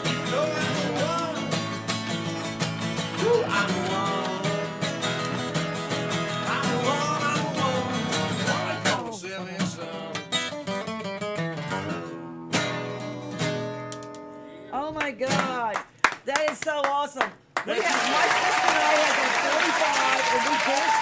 You know I'm the one. Ooh, I'm the one. I'm the one. I'm the one. One that gonna send me some. Oh my God, that is so awesome. We have, my sister and I had that 45, and we danced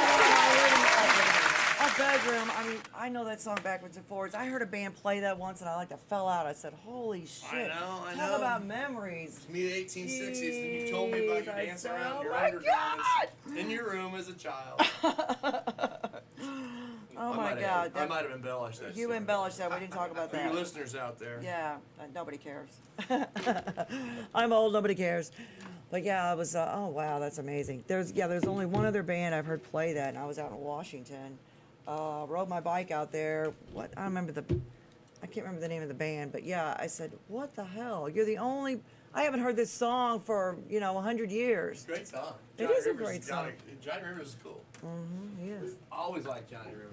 around our bedroom. I mean, I know that song backwards and forwards. I heard a band play that once, and I like fell out. I said, "Holy shit!" I Talk know. about memories. It's me, the 1860s, and you told me about your Jeez, I dancing said, around "Oh your my undergarments God!" in your room as a child. Oh my God, I might have embellished that. you story. embellished that. We didn't talk about For that. you listeners out there. Yeah, nobody cares. I'm old, nobody cares. But yeah, I was. Oh wow, that's amazing. There's only one other band I've heard play that, and I was out in Washington. Rode my bike out there. I can't remember the name of the band, but yeah, I said, what the hell? You're the only. I haven't heard this song for 100 years. Great song. It Johnny is a Rivers great has got song. Johnny Rivers is cool. He is. I always liked Johnny Rivers.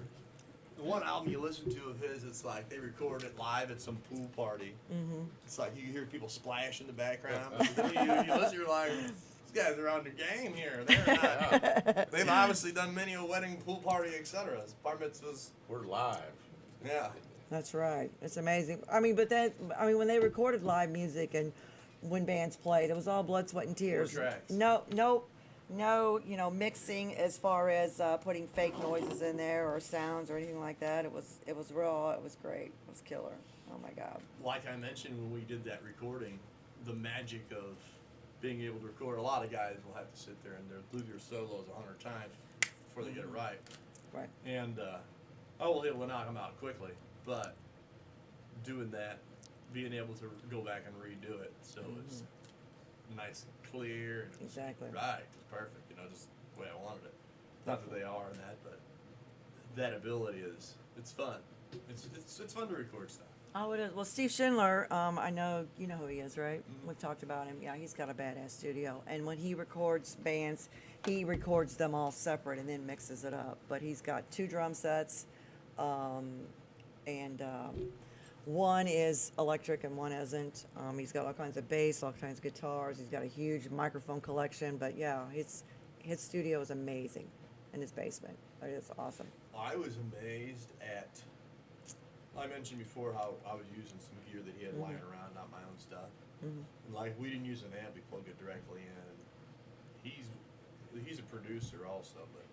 The one album you listen to of his, it's like they recorded it live at some pool party. Mm-hmm. It's like you hear people splash in the background. But then you listen, you're like, these guys are on their game here. They're not. They've obviously done many a wedding, pool party, etc. Bar mitzvahs. We're live. Yeah. That's right. It's amazing. When they recorded live music and when bands played, it was all blood, sweat, and tears. tracks. No, mixing as far as putting fake noises in there or sounds or anything like that. It was raw. It was great. It was killer. Oh my God. Like I mentioned when we did that recording, the magic of being able to record. A lot of guys will have to sit there and they'll do their solos 100 times before they get it right. Right. And I will able to knock them out quickly, but doing that, being able to go back and redo it, so it's nice and clear. And it's Exactly. right. It's perfect. Just the way I wanted it. Not that they are in that, but that ability it's fun. It's fun to record stuff. Oh, it is. Well, Steve Schindler, I know you know who he is, right? We've talked about him. Yeah, he's got a badass studio. And when he records bands, he records them all separate and then mixes it up. But he's got 2 drum sets, and one is electric and one isn't. He's got all kinds of bass, all kinds of guitars. He's got a huge microphone collection. But yeah, his studio is amazing in his basement. It is awesome. I was amazed at. I mentioned before how I was using some gear that he had lying around, not my own stuff. And like we didn't use an amp, we plugged it directly in. He's a producer also, but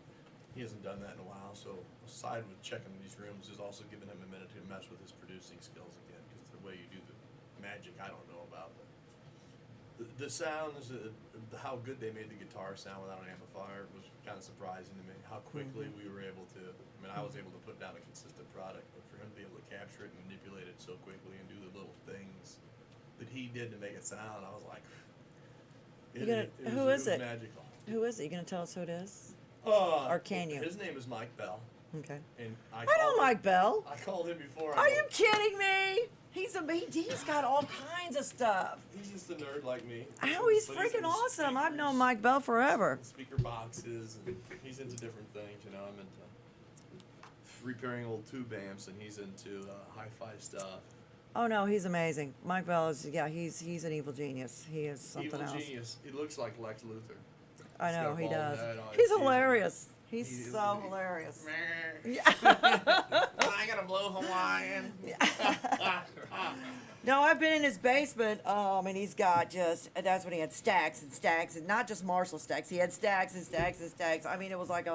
he hasn't done that in a while. So aside with checking these rooms, is also giving him a minute to mess with his producing skills again, because the way you do the magic, I don't know about. But the sounds, how good they made the guitar sound without an amplifier was kind of surprising to me. How quickly we were able to. I mean, I was able to put down a consistent product, but for him to be able to capture it and manipulate it so quickly and do the little things that he did to make it sound, I was like, Who is it? Magical. Who is it? You gonna tell us who it is? Or can you? His name is Mike Bell, Okay. and I know Mike Bell. I called him before. Are you kidding me? He's got all kinds of stuff. He's just a nerd like me. Oh, he's But freaking into awesome. I've known speakers, Mike Bell forever. Speaker boxes, and he's into different things. I'm into repairing old tube amps, and he's into hi-fi stuff. Oh no, he's amazing. Mike Bell is he's an evil genius. He is something Evil else. genius. He looks like Lex Luthor. I He's know got a he bald does. head, all He's season. hilarious. He He's is- so hilarious. Yeah. I gotta blow Hawaiian. No, I've been in his basement, and he's got that's when he had stacks and stacks, and not just Marshall stacks. He had stacks and stacks and stacks. I mean, it was like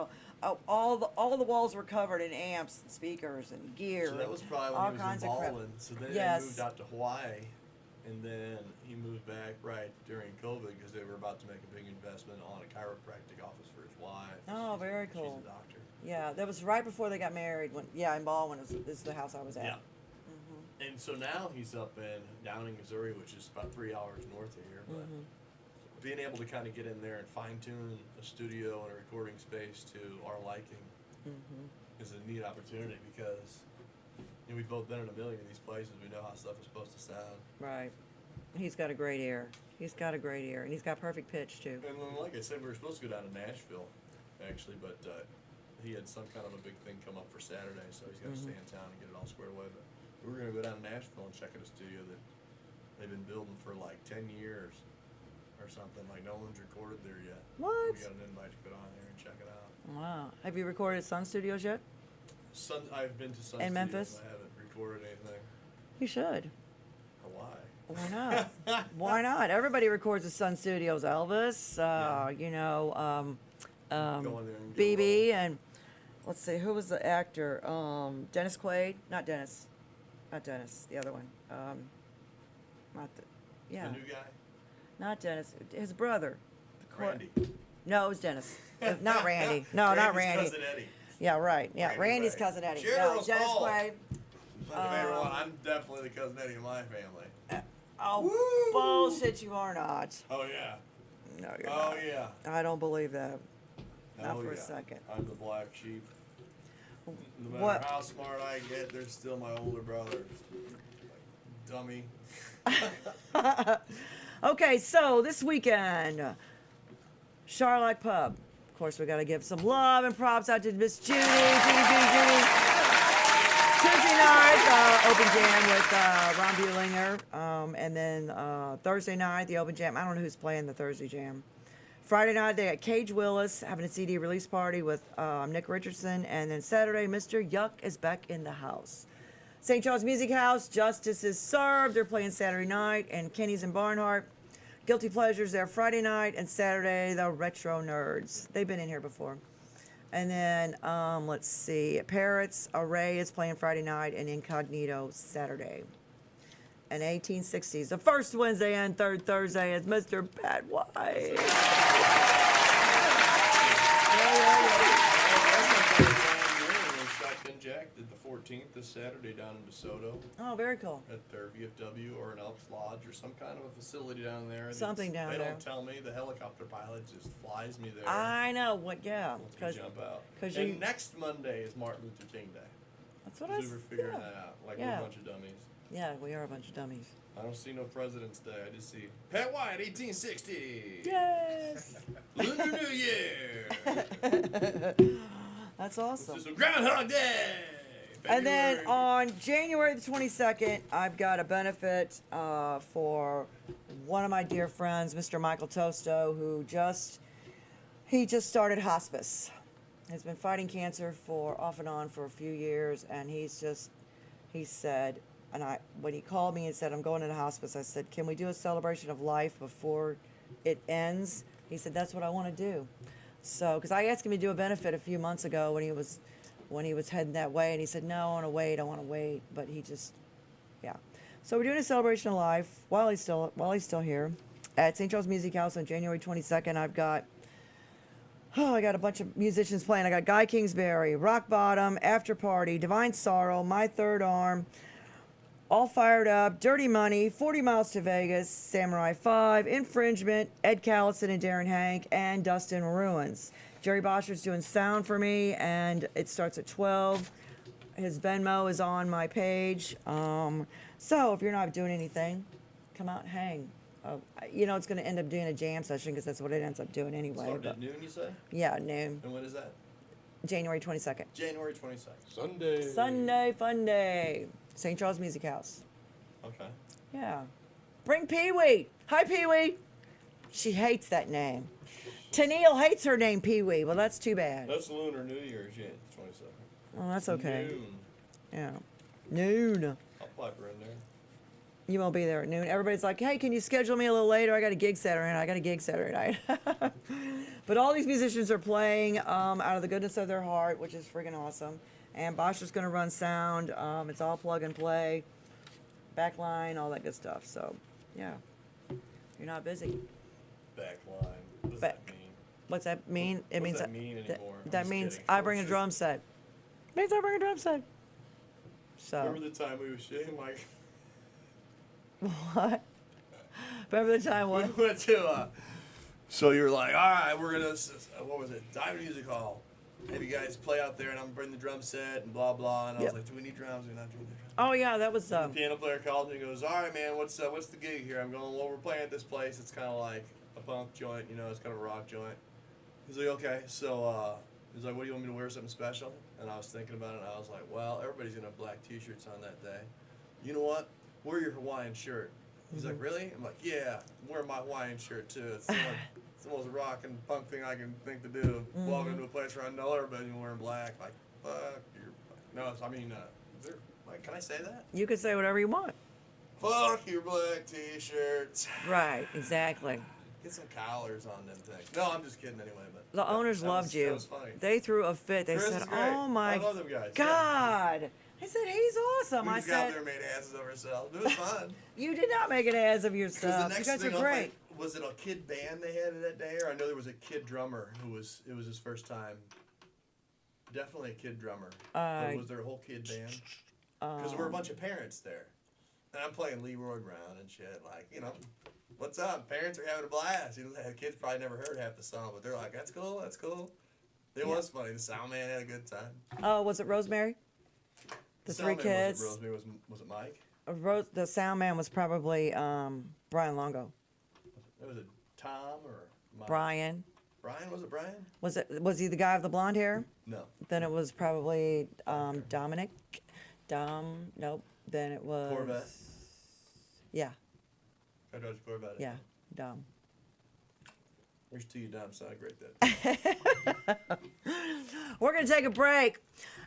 all the walls were covered in amps and speakers and gear. So that was probably all when he was kinds in of crap. Baldwin. So then Yes. they moved out to Hawaii, And then he moved back right during COVID because they were about to make a big investment on a chiropractic office for his wife. Oh, very cool. She's a doctor. Yeah, that was right before they got married. When in Baldwin is the house I was at. Yeah. And so now he's up in Downing, Missouri, which is about 3 hours north of here. But being able to kind of get in there and fine tune a studio and a recording space to our liking is a neat opportunity because we've both been in a million of these places. We know how stuff is supposed to sound. Right. He's got a great ear. He's got a great ear, and he's got perfect pitch too. And then, like I said, we were supposed to go down to Nashville, actually, but he had some kind of a big thing come up for Saturday, so he's got to stay in town and get it all squared away. But we were going to go down to Nashville and check out a studio that they've been building for like 10 years or something. Like no one's recorded there yet. What? We got an invite to go down there and check it out. Wow. Have you recorded at Sun Studios yet? I've been to Sun In Studios. Memphis? I haven't recorded anything. You should. Why? Why not? Why not? Everybody records at Sun Studios. Elvis, Go in there and do a BB, little- and let's see, who was the actor? Dennis Quaid? Not Dennis. The other one. The new guy? Not Dennis. His brother. Randy. No, it was Dennis. Not Randy. No, not Randy's Randy. cousin Eddie. Yeah, right. Yeah, Randy Randy's Quaid. cousin Eddie. Gerald's no, Dennis Paul. Quaid. My favorite one. I'm definitely the cousin Eddie of my family. Oh, Woo! bullshit! You are not. Oh yeah. No, you're Oh not. yeah. I don't believe that. Not Oh, for a yeah. second. I'm the black sheep. No matter What? how smart I get, they're still my older brothers. Dummy. Okay, so this weekend, Charlotte Pub. Of course, we got to give some love and props out to Miss Judy. Judy. Tuesday night, open jam with Ron Buehlinger. And then Thursday night, the open jam. I don't know who's playing the Thursday jam. Friday night, they got Cage Willis having a CD release party with Nick Richardson. And then Saturday, Mr. Yuck is back in the house. St. Charles Music House, Justice is Served. They're playing Saturday night. And Kenny's and Barnhart. Guilty Pleasures there Friday night. And Saturday, the Retro Nerds. They've been in here before. And then, let's see, Parrots, Array is playing Friday night. And Incognito Saturday. And 1860s, the first Wednesday and third Thursday is Mr. Bad White. Shotgun Jack did the 14th this Saturday down in DeSoto Oh, very cool. at their VFW or an Elks Lodge or some kind of a facility down there. And Something down they there. don't tell me. The helicopter pilot just flies me there. I know what, yeah, Lets me because jump out. 'cause And you- next Monday is Martin Luther King Day. that's what I We were figuring yeah. that out. Like Yeah. we're a bunch of dummies. Yeah, we are a bunch of dummies. I don't see no President's Day. I just see Pat White, 1860. Yes, Lunar New Year. that's This awesome. is a Groundhog Day. And then February. on January the 22nd, I've got a benefit for one of my dear friends, Mr. Michael Tosto, who just started hospice. Has been fighting cancer for off and on for a few years, and he said, and when he called me and said, I'm going into hospice, I said, can we do a celebration of life before it ends? He said, that's what I want to do. So, because I asked him to do a benefit a few months ago when he was heading that way, and he said, no, I want to wait, but he just, yeah. So we're doing a celebration of life while he's still here at St. Charles Music House on January 22nd. I got a bunch of musicians playing. I got Guy Kingsbury, Rock Bottom, After Party, Divine Sorrow, My Third Arm, All Fired Up, Dirty Money, 40 Miles to Vegas, Samurai 5, Infringement, Ed Callison and Darren Hank, and Dustin Ruins. Jerry Bosher's doing sound for me, and it starts at 12. His Venmo is on my page. So if you're not doing anything, come out and hang. It's going to end up doing a jam session because that's what it ends up doing anyway. Starting But at noon, you say? yeah, noon, And when is that? January 22nd. January 22nd. Sunday. Sunday Fun Day, St. Charles Music House. Okay. Yeah. Bring Pee Wee. Hi, Pee Wee. She hates that name. Tennille hates her name, Pee Wee. Well, that's too bad. That's Lunar New Year's, yeah, 22nd. Oh, that's okay. Noon. Yeah. Noon. I'll pipe her in there. You won't be there at noon. Everybody's like, hey, can you schedule me a little later? I got a gig Saturday night. But all these musicians are playing out of the goodness of their heart, which is friggin' awesome. And Bosch is going to run sound. It's all plug and play, backline, all that good stuff. So Yeah. You're not busy. Backline. What does Back. that mean? What's that mean? It What means does that mean anymore? I'm that just means kidding. I bring a What's drum set. Means I bring a drum set. So Remember the time we were shitting like what? Remember the time we what? went to so you were like, all right, we're gonna what was it? Diamond Music Hall. Have you guys play out there, and I'm gonna bring the drum set and blah blah. And I Yep. was like, do we need drums? We not doing the drums. Oh yeah, that was The piano player called me and goes, all right, man, what's the gig here? I'm going, well, we're playing at this place. It's kind of like a punk joint, you know, it's kind of a rock joint. He's like, okay, so he's like, what do you want me to wear, something special? And I was thinking about it, and I was like, well, everybody's gonna have black t-shirts on that day. You know what? Wear your Hawaiian shirt. He's like, really? I'm like, yeah, wear my Hawaiian shirt too. It's the most rock and punk thing I can think to do. Walk into a place where I know everybody's wearing black, like, fuck your, no, I mean, like, can I say that? You can say whatever you want. Fuck your black t-shirts. Right, exactly. Get some collars on them things. No, I'm just kidding anyway. But The owners loved you. That was funny. They threw a fit. They Chris said, is great. "Oh my I love them guys. God!" I said, "He's awesome." We I just got said, there and made asses of ourselves. It was fun. "You did not make an ass of Because the yourself. You next guys are thing great." was it a kid band they had that day, or I know there was a kid drummer it was his first time. Definitely a kid drummer. Or was there a whole kid band? Because there were a bunch of parents there, and I'm playing Lee Roar around and shit. Like, you know, what's up? Parents are having a blast. You know, the kids probably never heard half the song, but they're like, that's cool, that's cool. It was funny. The sound man had a good time. Oh, was it Rosemary? The three sound man kids. wasn't Rosemary, was it Mike? The sound man was probably Brian Longo. It was it Tom or Mike? Brian. Brian, was it Brian? Was he the guy with the blonde hair? No. Then it was probably Dominic. Nope. Then it was Corvette. Yeah, I drove a Corvette. yeah, Dom. Here's to you, Dom. Sound great that. We're gonna take a break.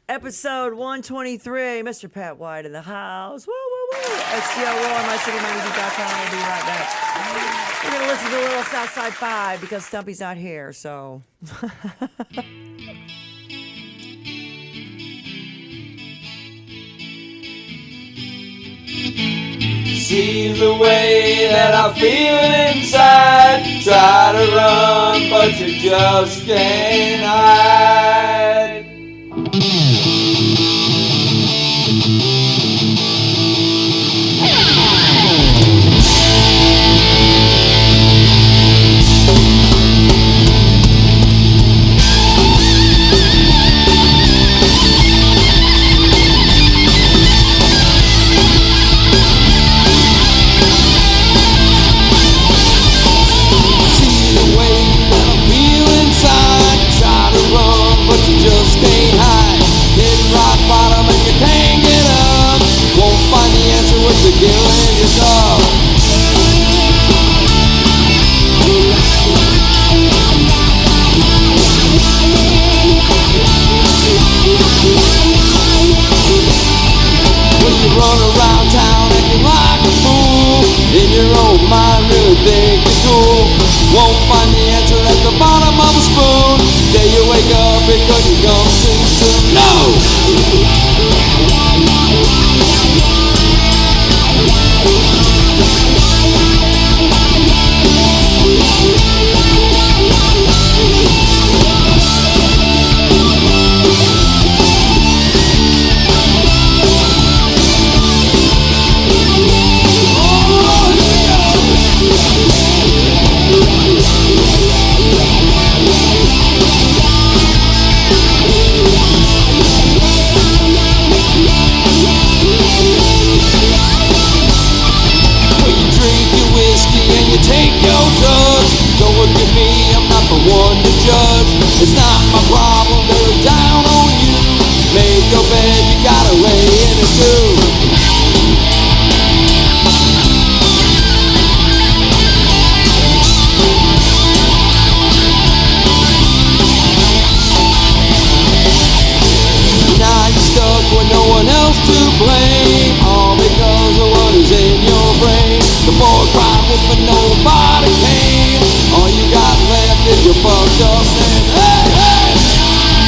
Episode 123. Mr. Pat White in the house. Woo woo woo. Stl Roar, mycitymymusic.com. We'll be right back. We're gonna listen to a little Southside 5 because Stumpy's not here. So. See the way that I feel inside. Try to run, but you just can't hide. Just can't hide. Hitting rock bottom and you can't get up. Won't find the answer with the killing yourself. When you run around town acting like a fool, in your own mind really think you're cool. Won't find the answer at the bottom of a spoon. Day you wake up because you don't seem to know. One to judge, it's not my problem, they're down on you. Make your bed, you gotta lay in it too. Now you're stuck with no one else to blame, all because of what is in your brain. The boy cried but nobody came. All you got left is your fucked up man. Hey, hey!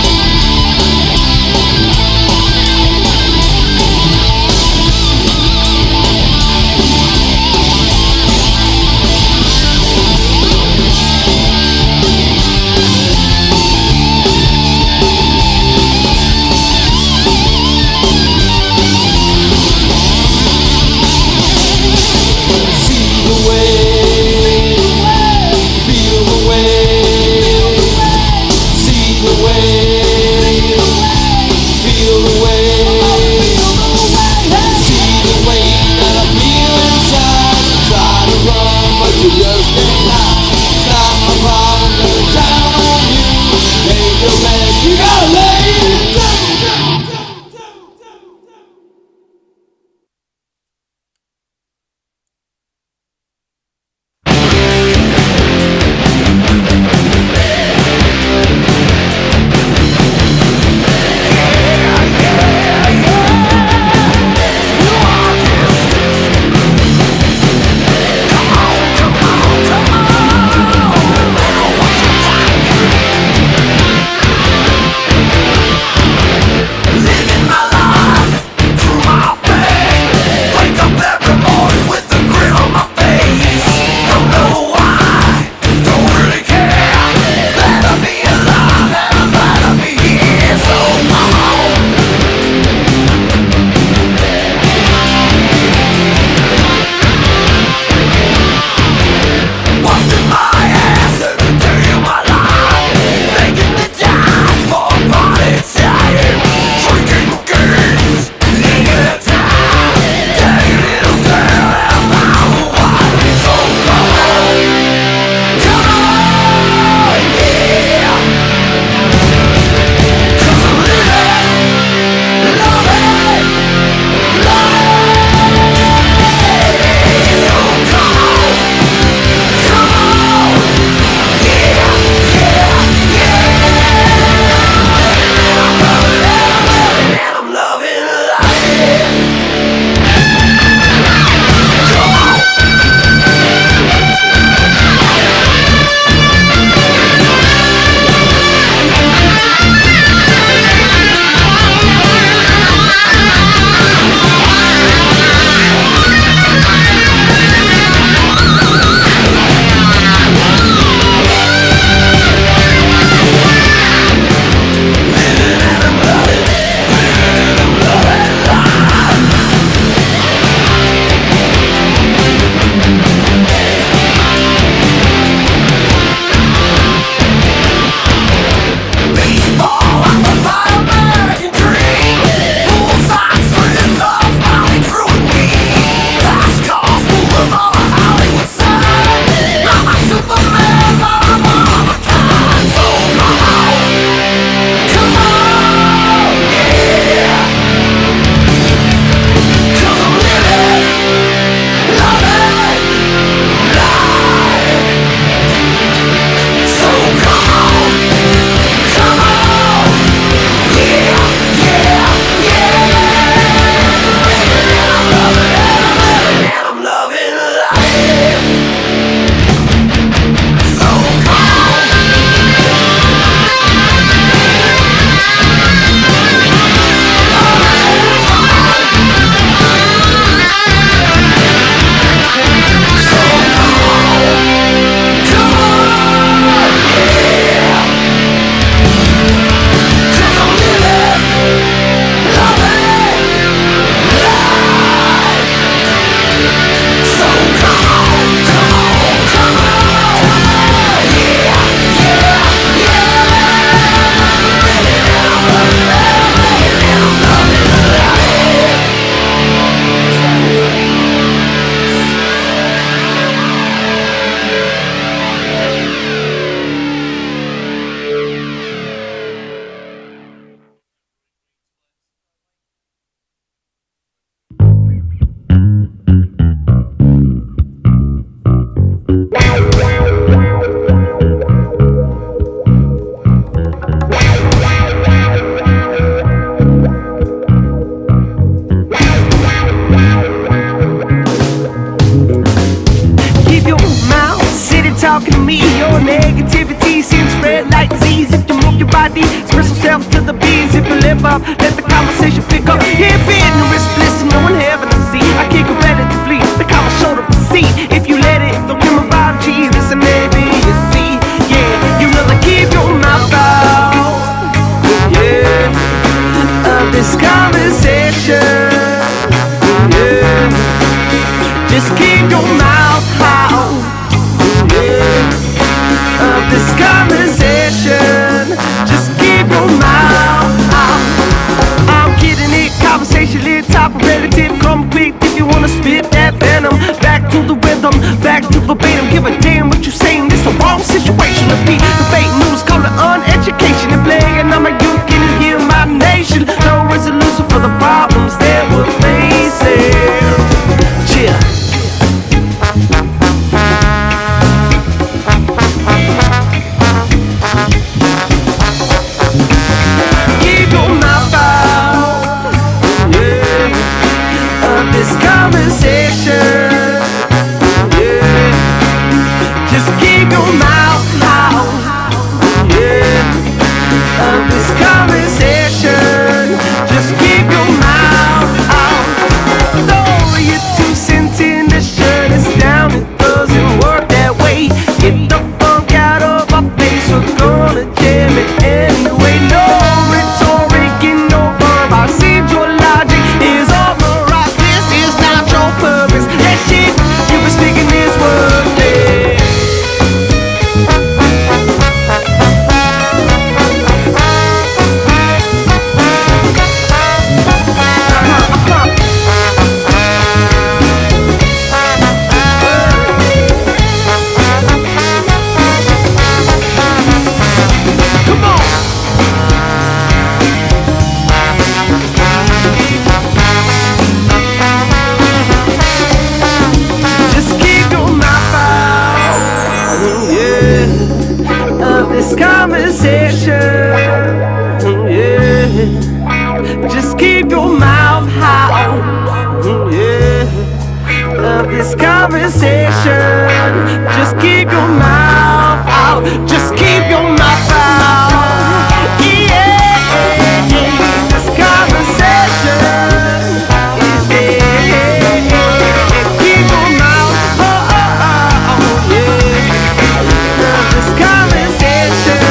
let the conversation pick up. Yeah, if ignorance bliss and no one having a seat, I can't competitively, the common shoulder to see. If you let it, don't come around Jesus and maybe you see. Yeah, you really keep your mouth out. Yeah, of this conversation. Yeah, just keep your mouth out. Yeah, of this conversation. Just keep your mouth out. I'm kidding it, conversation lit, top of relative, complete. If you wanna spit that venom, back to the rhythm, back to verbatim. Give a damn what you saying, this the wrong situation to be. The fake news call it uneducation and playing on my youth, can you hear my nation? No resolution for the problems that we're facing. Chill. Keep your mouth out, yeah, of this conversation. Yeah, just keep your mouth out, yeah, of this conversation. Just keep your mouth out. Throw your 2 cents in the shirt, it's down, it doesn't work that way. Get the funk out of our face, we're gonna jam it anyway. No rhetoric and no verb, I see your logic is override. This is not your purpose, that shit you been speaking is worthless. Come on. Just keep your mouth out, yeah, of this conversation. Yeah, just keep your mouth out, yeah, of this conversation. Just keep your mouth out. Just keep your mouth out. Yeah, this conversation. Yeah, keep your mouth out. Yeah, this conversation.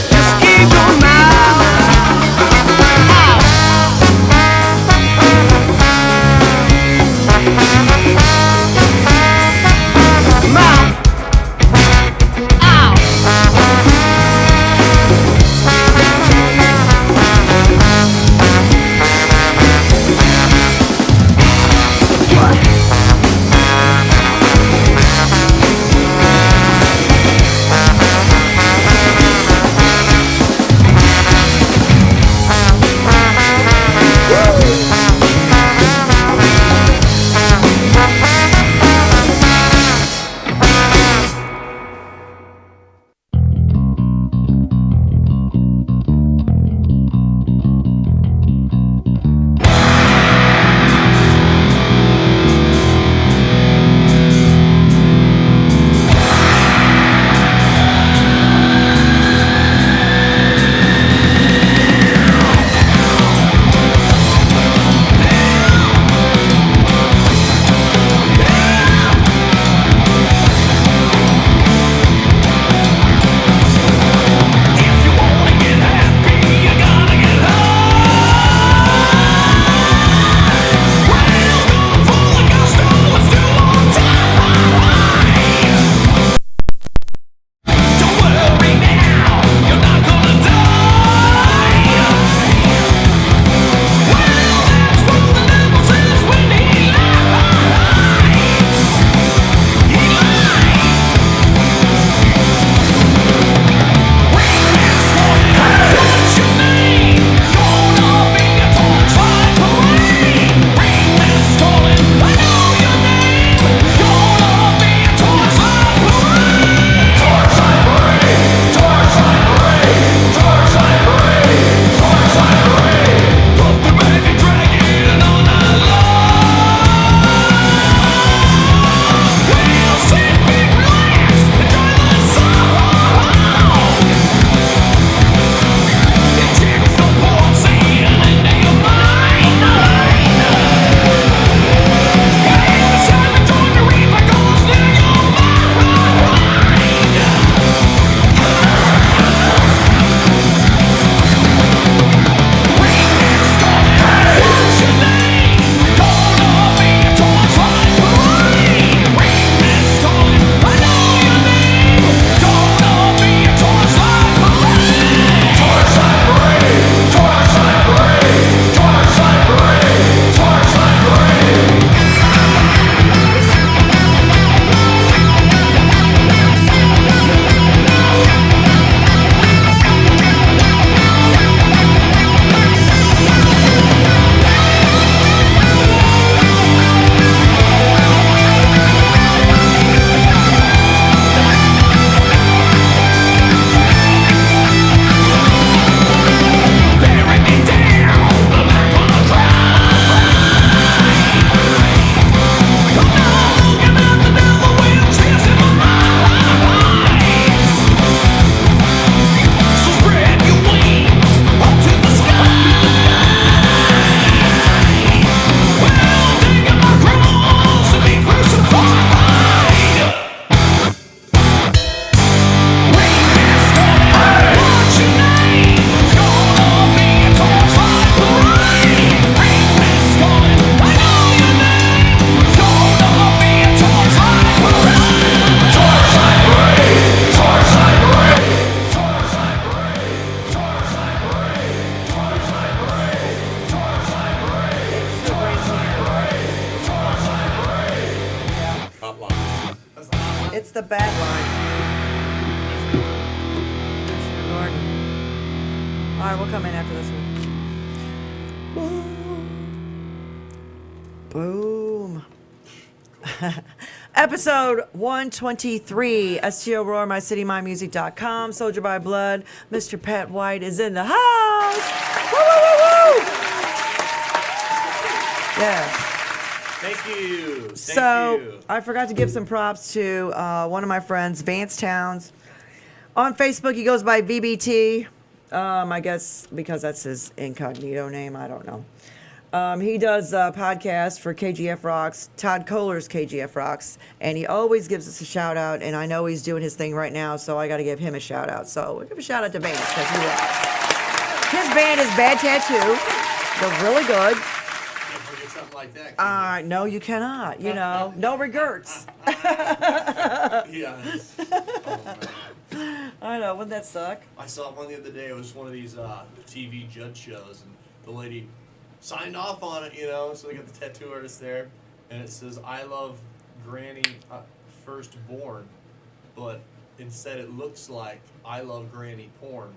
Just keep your mouth out. Mouth. Gordon. All right, we'll come in after this one. Boom. Episode 123, Stl Roar, mycitymymusic.com. Soldier by Blood. Mr. Pat White is in the house. Woo, woo, woo, woo. Yes. Thank you. Thank So you. I forgot to give some props to one of my friends, Vance Towns. On Facebook, he goes by VBT. I guess because that's his incognito name. I don't know. He does a podcast for KGF Rocks, Todd Kohler's KGF Rocks, and he always gives us a shout out. And I know he's doing his thing right now, so I got to give him a shout out. So we'll give a shout out to Vance because he rocks. His band is Bad Tattoo. They're really good. Can't forget something like that. can No, you cannot. You know, no regrets. you? Yeah. Oh, man. I know. Wouldn't that suck? I saw one the other day. It was one of these TV judge shows, and the lady signed off on it, you know. So they got the tattoo artist there, and it says, "I love Granny Firstborn," but instead it looks like "I love Granny Porn."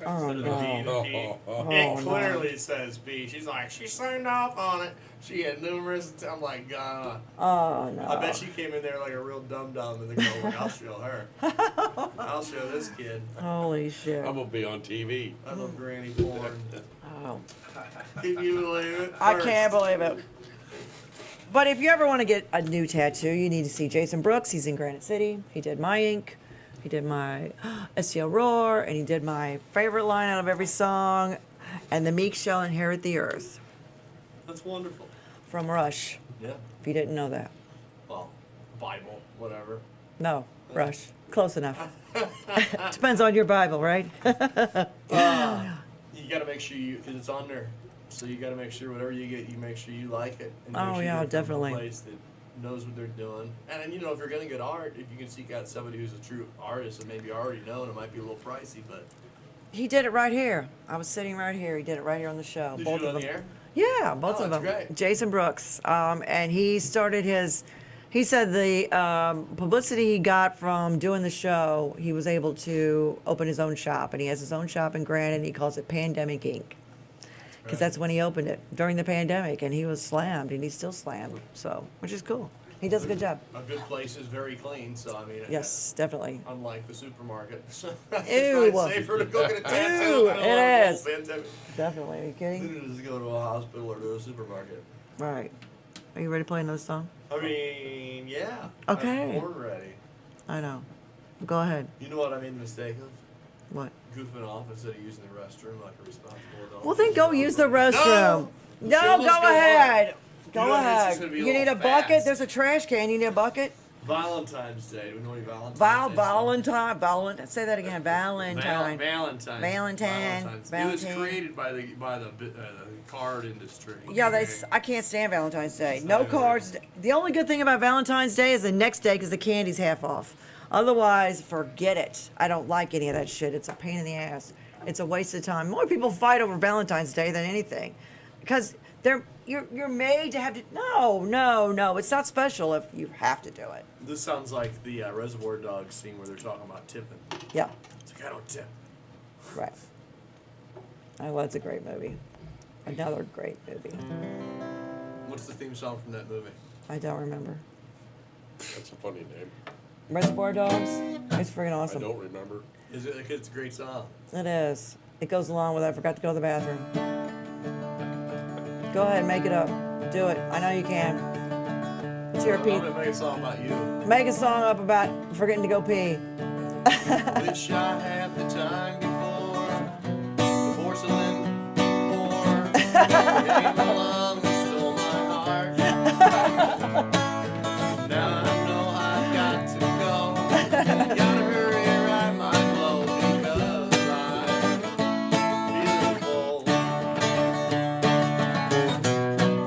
Oh, Instead of the D and no. the P. Oh, It clearly says P. She's like, she signed off on it. She had numerous. I'm like, God. Oh, no. I bet she came in there like a real dum dum, and the girl like, I'll show her. I'll show this kid. Holy shit. I'm gonna be on TV. I love Granny Porn. Oh. Can you believe it? I can't believe it. But if you ever want to get a new tattoo, you need to see Jason Brooks. He's in Granite City. He did my ink. He did my Stl Roar, and he did my favorite line out of every song, and the meek shall inherit the earth, That's wonderful. from Rush, Yeah. if you didn't know that. Well, Bible, whatever. No, Rush. Close enough. Depends on your Bible, right? You got to make sure because it's on there. So you got to make sure whatever you get, you make sure you like it. And make Oh, sure yeah, you get it from a definitely. place that knows what they're doing. And then, you know, if you're going to get art, if you can seek out somebody who's a true artist and maybe already known, it might be a little pricey, but He did it right here. I was sitting right here. He did it right here on the show. did Both you do of it on them. the air? Yeah, both Oh, of them. that's great. Jason Brooks. And he started his, he said the publicity he got from doing the show, he was able to open his own shop. And he has his own shop in Granite. He calls it Pandemic Inc. Because that's when he opened it, during the pandemic. And he was slammed, and he's still slammed. So, which is cool. He does a good job. A good place is very clean, so I mean, Yes, definitely. unlike the supermarket. Ew. It's safer to go get a tattoo. Ew, than a it little is. pandemic. Definitely. Are you kidding? Than it is to go to a hospital or to a supermarket. Right. Are you ready to play another song? I mean, yeah. Okay. I'm more ready. I know. Go ahead. You know what I made the mistake of? What? Goofing off instead of using the restroom like a responsible adult. Well, then go use the restroom. No, So let's go go ahead. You Go know, this is ahead. gonna be a You need a little bucket? fast. There's a trash can. You need a bucket? Valentine's Day. Do we know any Valentine's Day? Valentine. Say that again. Valentine. Valentine. Valentine. It was Valentine. created by the card industry. Yeah, I can't stand Valentine's Day. No not even- cards. The only good thing about Valentine's Day is the next day because the candy's half off. Otherwise, forget it. I don't like any of that shit. It's a pain in the ass. It's a waste of time. More people fight over Valentine's Day than anything, because you're made to have to. No. It's not special if you have to do it. This sounds like the Reservoir Dogs scene where they're talking about tipping. Yeah, It's like, I don't tip. right. Oh, well, it's a great movie. Another great movie. What's the theme song from that movie? I don't remember. That's a funny name. Reservoir Dogs. It's freaking I awesome. don't remember. Is it? It's a great song. It is. It goes along with I forgot to go to the bathroom. Go ahead, make it up. Do it. I know you can. Let's hear it, I'm Pete. gonna make a song about you. Make a song up about forgetting to go pee. Wish I had the time before the porcelain whore came along and stole my heart. Now I know I've got to go. Gotta hurry, write my clothes because I'm feeling full.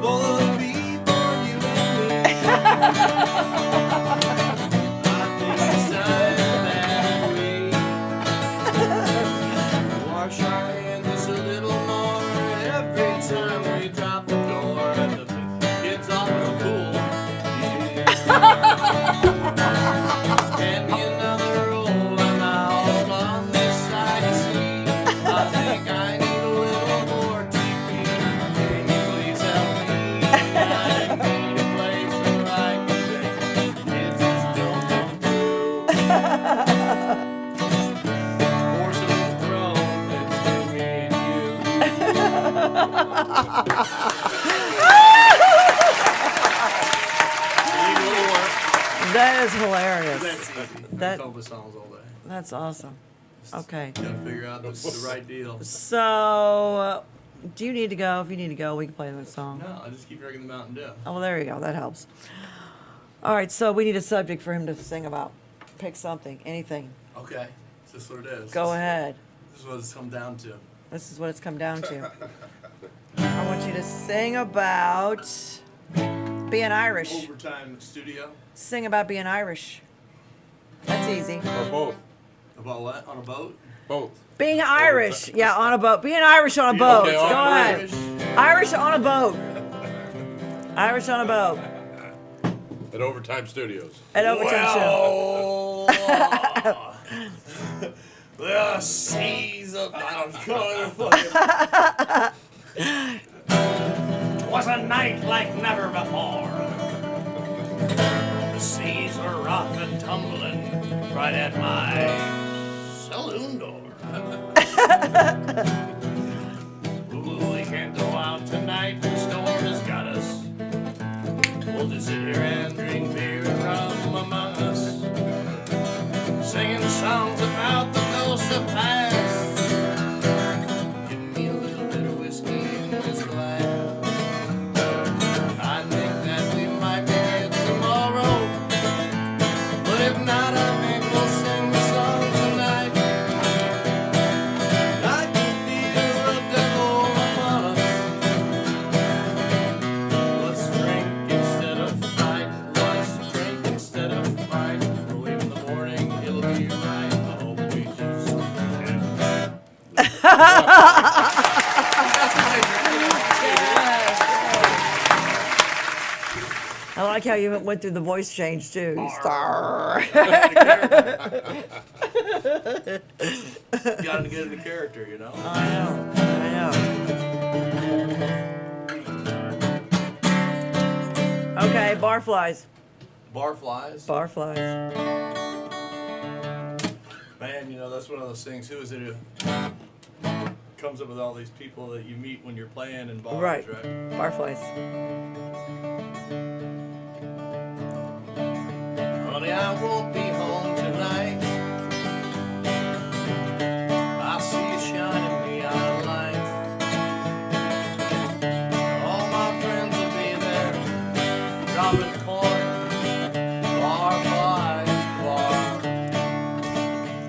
Full of people, you and me. I think it's time that we wash our hands just a little more every time we drop That- come up with songs all day. That's awesome. Okay. Gotta figure out the right deal. So, do you need to go? If you need to go, we can play that song. No, I just keep drinking the Mountain Dew. Oh, well, there you go. That helps. All right, so we need a subject for him to sing about. Pick something, anything. Okay, is this what it is? Go ahead. This is what it's come down to. This is what it's come down to. I want you to sing about being Irish. Overtime studio. Sing about being Irish. That's easy. Or both. About what? On a boat? Both. Being Irish. Yeah, on a boat. Being Irish on a boat. Okay, Go all right. ahead. Irish on a boat. Irish on a boat. At Overtime Studios. At Overtime Show. Well, the seas of was a night like never before. The seas were rough and tumbling right at my saloon door. Ooh, we can't go out tonight, the storm has got us. We'll just sit here and drink beer and rum among us, singing songs about the ghosts of past. Give me a little bit of whiskey in this glass. I think that we might make it tomorrow, but if not, I think we'll sing the song tonight. I can feel the devil upon us. Let's drink instead of fight. Let's drink instead of fight. Believe in the morning it'll be right. I hope we just I like how you went through the voice change too. Star. Gotta get into character, you know. I know. I know. Okay, barflies. Barflies. Barflies. Man, you know, that's one of those things. Who is it who comes up with all these people that you meet when you're playing in bars, Right. right? Barflies. Honey, I won't be home tonight. I see you shining neon lights. All my friends will be there, dropping coin. Barflies,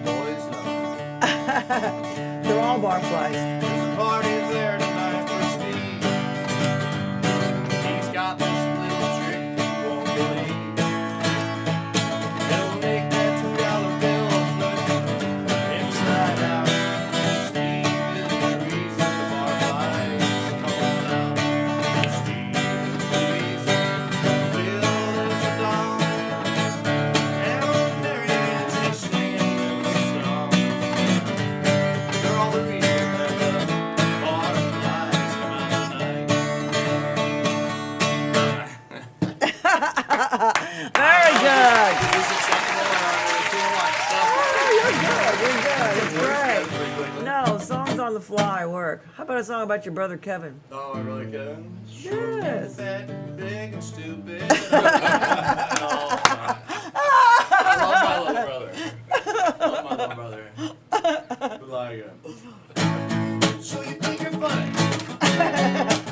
boys know. They're all barflies. There's a party there tonight for Steve. He's got this little trick you won't believe. It'll make that $2 bill flip inside out. Steve is the reason the barflies call out. Steve is the reason Bill is the dawn. And old Mary Ann's just singing the song. They're all the reason that the barflies come out tonight. Very good. Is it acceptable or are they feeling like stuff? You're good. You're good. It's great. No, songs on the fly work. How about a song about your brother Kevin? Oh, I really can. Yes. Fat, big, and stupid. I love my little brother. I love my little brother. We like him. So you think you're funny?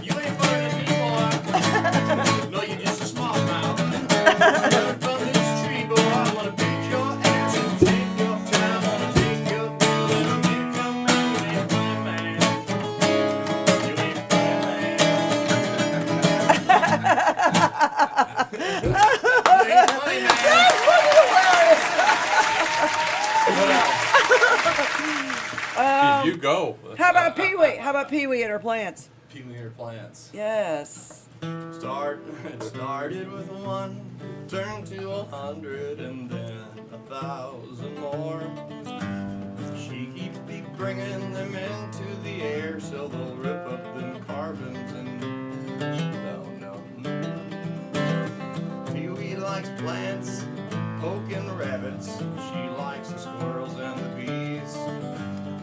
You ain't funny to me, boy. No, you're just a small mouth. You're from this tree, boy. I wanna beat your ass and take your time. Wanna take your pill and make your man. You ain't funny, man. You ain't funny, man. You ain't funny, man. Did you go? How about Pee Wee? How about Pee Wee and her plants? Peculiar plants. Yes. It started with 1, turned to 100, and then 1,000 more. She keeps bringing them into the air, so they'll rip up them carbons and no. Pee-wee likes plants, poking rabbits. She likes the squirrels and the bees.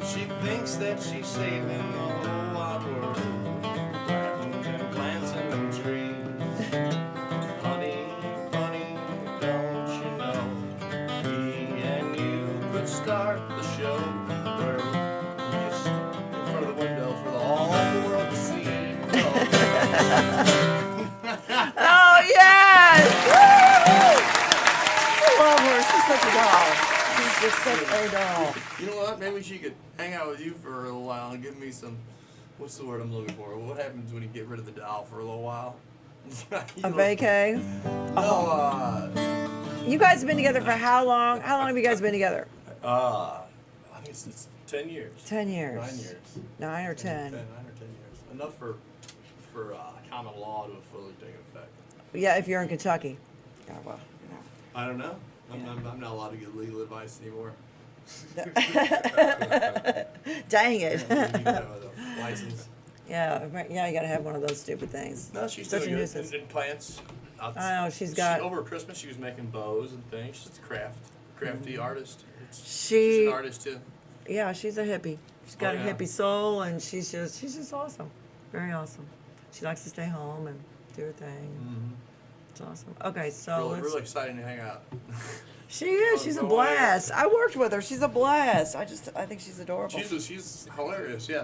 She thinks that she's saving the whole wide world. And plants and them trees. Honey, don't you know? Being She's just such a doll. You know what? Maybe she could hang out with you for a little while and give me some. What's the word I'm looking for? What happens when you get rid of the doll for a little while? A vacay. No. You guys have been together for how long? How long have you guys been together? I think it's 10 years. 10 years. 9 years. 9 or 10. 9 or 10 years. Enough for common law to fully take effect. Yeah, if you're in Kentucky. Yeah, well, I don't know. I'm not allowed to get legal advice anymore. Dang it. You have a license. Yeah, right, yeah, you gotta have one of those stupid things. No, she's Such a doing good. nuisance. In plants. I know, she's got- Over Christmas, she was making bows and things. She's a crafty artist. She's She- an artist too. Yeah, she's a hippie. She's got Oh, a yeah. hippie soul, and she's just awesome. Very awesome. She likes to stay home and do her thing. It's awesome. Okay, so Really, really exciting to hang out. she is. She's a Go blast. I worked with her. She's a blast. I think she's adorable. She's hilarious. Yeah.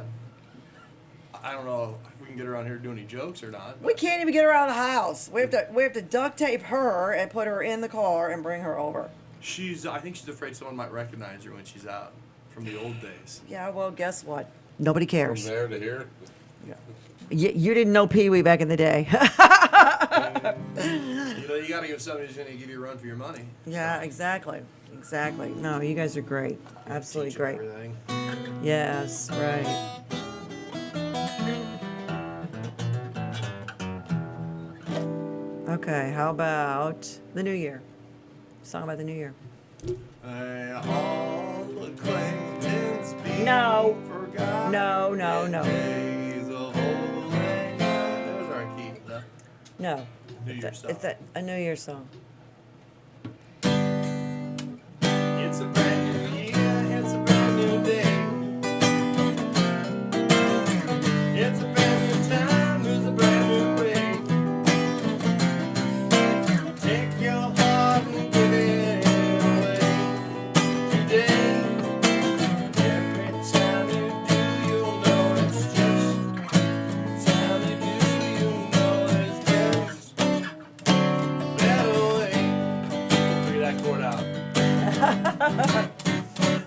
I don't know if we can get her on here to do any jokes or not. We can't even get her out of the house. We have to duct tape her and put her in the car and bring her over. I think she's afraid someone might recognize her when she's out from the old days. Yeah, well, guess what? Nobody From cares. there to here. You didn't know Pee Wee back in the day. You know, you got to give somebody who's going to give you a run for your money. Yeah, exactly. Exactly. No, you guys are great. Absolutely Teach 'em great. Everything. Yes, right. Okay, how about the New Year? Song about the New Year. All acquaintance be No. forgotten. No, no, no. Days of old lang syne. Those aren't key. No. No. New Year's song. It's a New Year song. It's a brand new year, it's a brand new day. It's a brand new time, there's a brand new way. Take your heart and give it away today. Every time you do, you'll know it's just. Time you do, you'll know it's just. Better way. Figure that chord out.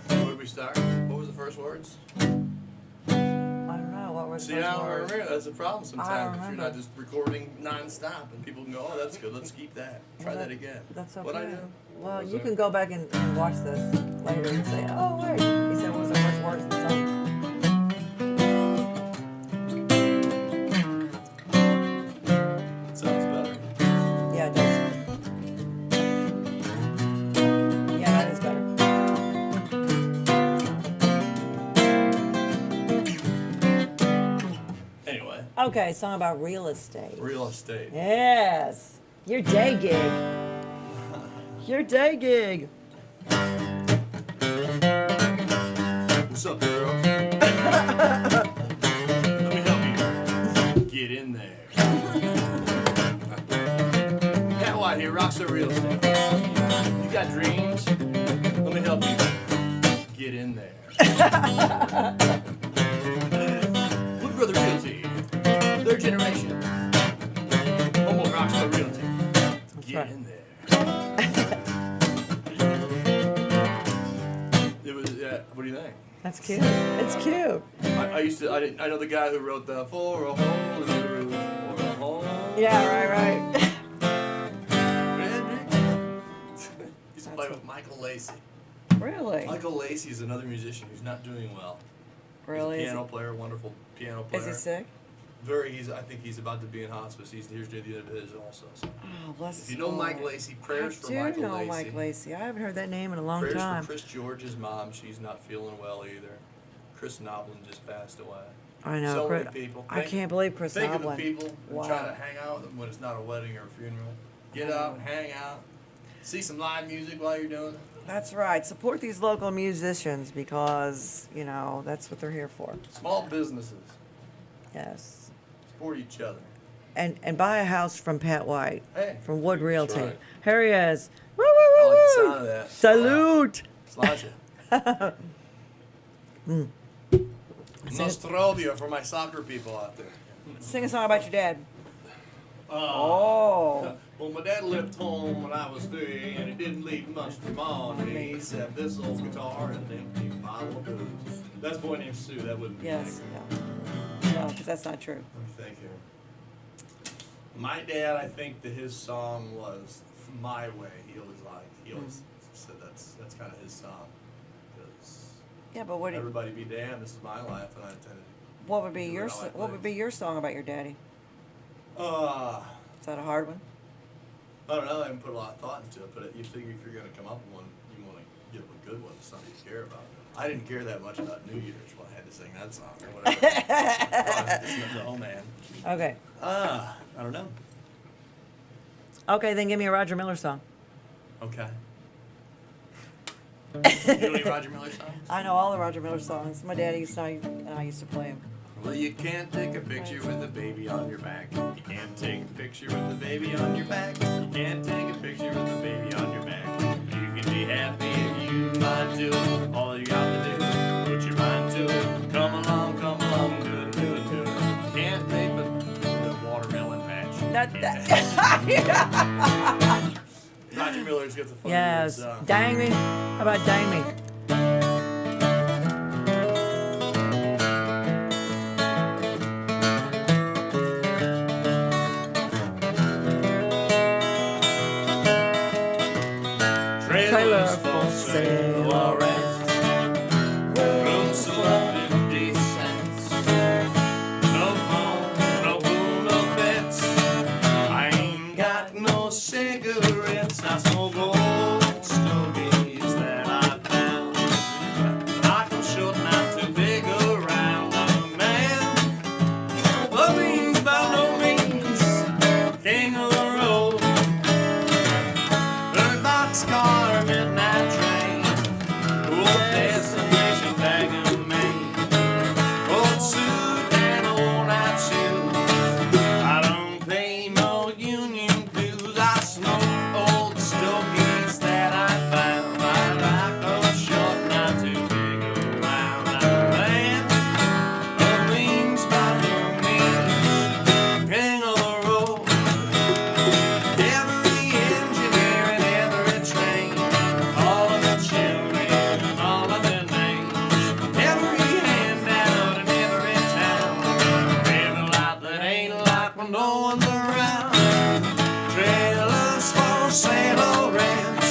Where did we start? What was the first words? I don't know. What was See, I don't remember. That's a problem I sometimes don't if you're remember. not just recording non-stop and people can go, oh, that's good, let's keep that. Try that again. That's okay. What'd I do? Well, was you that? can go back and watch this later and say, oh, wait. He said, what was the first words of the song? Sounds better. Yeah, it does. Yeah, that is better. Anyway, Okay, song about real estate. real estate. Yes. Your day gig. Your day gig. What's up, girl? Let me help you. Get in there. Pat White here, Rockstar Real Estate. You got dreams? Let me help you. Get in there. Wood Brother Realty. Third generation. Home of Rockstar Realty. Get right. in there. It was, what do you think? That's cute. It's cute. I know the guy who wrote the For a Hole in the Roof, for a Hole. Yeah, right. Used to play with Michael Lacey. Really? Michael Lacey is another musician who's not doing well. Really? He's a piano player, wonderful piano player. Is he sick? I think he's about to be in hospice. He's near the end of his also. So. Oh, bless If you know his Mike heart. Lacey, prayers for I Michael do know Lacey. Mike Lacey. I haven't heard that name in a long Prayers time. for Chris George's mom. She's not feeling well either. Chris Noblin just passed away. I know. So Chris- many people. I can't believe Chris Think of Noblin. the people who Wow. try to hang out when it's not a wedding or a funeral. Get out, hang out, see some live music while you're doing it. That's right. Support these local musicians because, that's what they're here for. Small businesses Yes. support each other. And buy a house from Pat White. Hey, From Wood Realty. right. Here he is. Woo, I woo, like woo, the woo. sound of that. Salute. Sláinte. Nostrovia for my soccer people out there. Sing a song about your dad. Oh. Well, my dad left home when I was 3, and he didn't leave much for money. He said this old guitar and an empty bottle of booze. That's boy named Sue. That wouldn't be Yes. accurate. No, because that's not true. Thank you. My dad, I think that his song was "My Way." He always said that's kind of his song. 'Cause Yeah, but everybody be damned. This is my life, and I intended. what would be do your it how I what would be please. your song about your daddy? Is that a hard one? I don't know. I haven't put a lot of thought into it, but you figure if you're going to come up with one, you want to give a good one, something you care about. I didn't care that much about New Year's when I had to sing that song or whatever. Oh man. Okay. I don't know. Okay, then give me a Roger Miller song. Okay. You know any Roger Miller songs? I know all the Roger Miller songs. My daddy and I used to play them. Well, you can't take a picture with a baby on your back. You can't take a picture with a baby on your back. You can't take a picture with a baby on your back. You can be happy if you mind to it. All you got to do is put your mind to it. Come along, do it, do it, do it. You can't take the watermelon patch. Roger Miller's got the fun Yes. words, Dang me. How about Dang Me? Trailers for sale or rent. Rooms for 50 cents. No phone, no pool, no beds. I ain't got no cigarettes. I smoke old stogies that I found. I can short, not too big around. I'm a man. But means by no means king of the road. Third boxcar, midnight train. Old destination, bag of Maine. Old suit and old night shoes. I don't pay no union dues. I smoke old stogies that I found. I like them short, not too big around. I'm a man of means by no means king of the road. Every engineer and every train, all of the children and all of their names, every handout in every town, every light that ain't a light when no one's around. Trailers for sale or rent,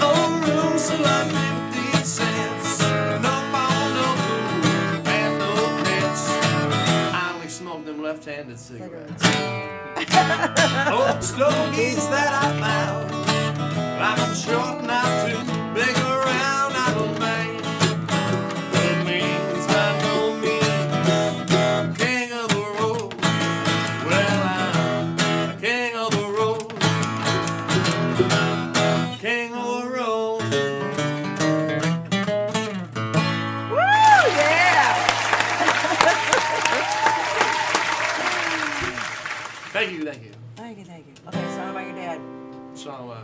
old rooms to like 50 cents. No phone, no food, and no pets. I only smoke them left-handed cigarettes. Old stogies that I found. I'm short, not too big around. I don't mind. It means by no means king of the road. Well, I'm a king of the road. King of the road. Woo! Yeah! Thank you, thank you. Thank you, thank you. Okay, song about your dad. So,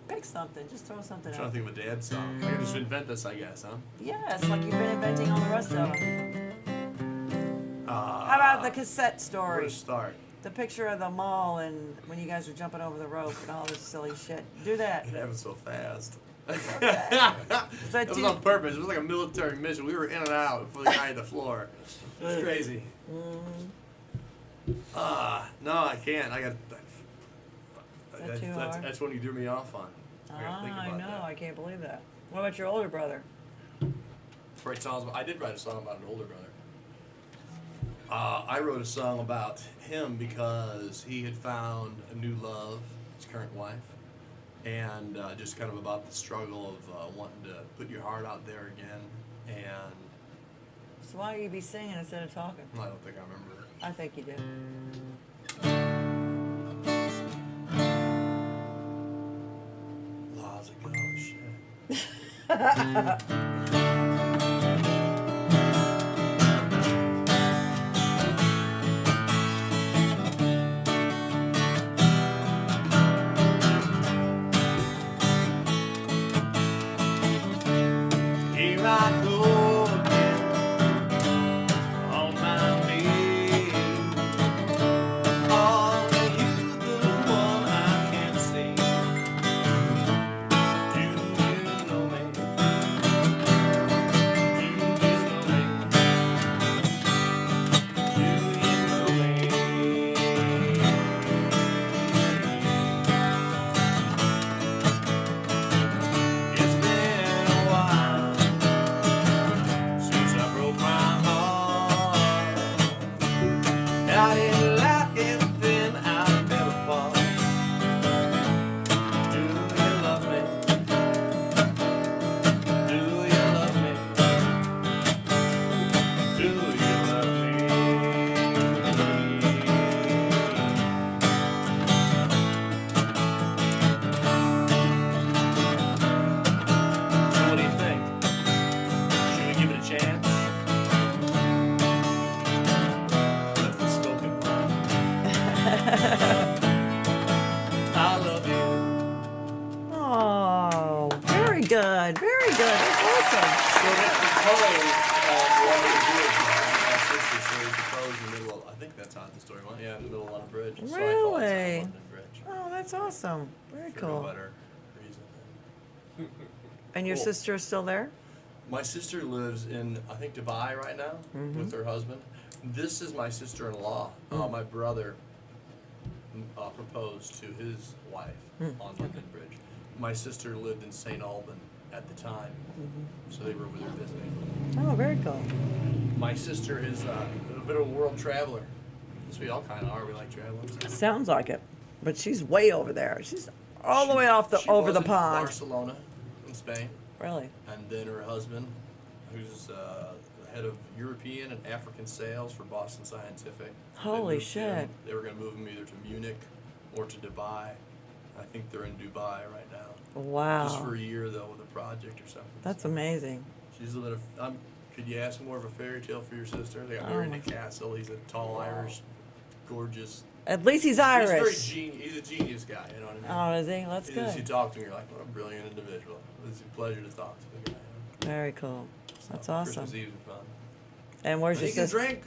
Pick something. Just throw something I'm trying out. to think of a dad song. I can just invent this, I guess, huh? Yes, like you've been inventing all the rest of them. How about the cassette Where story? to start? The picture of the mall and when you guys were jumping over the rope and all this silly shit. Do that. It happened so fast. So It was on purpose. It was like a military mission. We were in and out before the guy hit the floor. It was crazy. No, I can't. I got. that too hard? That's when you threw me off on. I gotta think I about know. that. I can't believe that. What about your older brother? Write songs. I did write a song about an older brother. I wrote a song about him because he had found a new love, his current wife, and just kind of about the struggle of wanting to put your heart out there again. And So why you be singing instead of talking? I don't think I remember. I think you did. Laws of go, shit. Here I go again on my knees. All you, the one I good. That's awesome. So that the my sister says the proposed in the middle of, I think that's on the story. Yeah, in the middle on a bridge. So I call it Really? London Bridge. Oh, that's awesome. Very For no cool. better reason. And your Cool. sister is still there? My sister lives in, I think, Dubai right now with her husband. This is my sister-in-law. My brother proposed to his wife on London Bridge. My sister lived in St. Alban at the time, so they were over there visiting. Oh, very cool. My sister is a bit of a world traveler. As we all kind of are. We like traveling. Sounds like it. But she's way over there. She's all the way off She over was the in pond. Barcelona, in Spain. Really? And then her husband, who's the head of European and African sales for Boston Scientific. Holy shit. They were going to move him either to Munich or to Dubai. I think they're in Dubai right now. Wow. Just for a year, though, with a project or something. That's amazing. She's a little. Could you ask more of a fairy tale for your sister? They got Oh married in my- a castle. He's a tall Irish, gorgeous. At least he's He's Irish. He's a genius guy. You know what I mean? Oh, is he? That's As you good. talk to him, you're like, what a brilliant individual. It's a pleasure to talk to the guy. Very cool. That's So, awesome. Christmas Eve is fun. And where's He your can sister? drink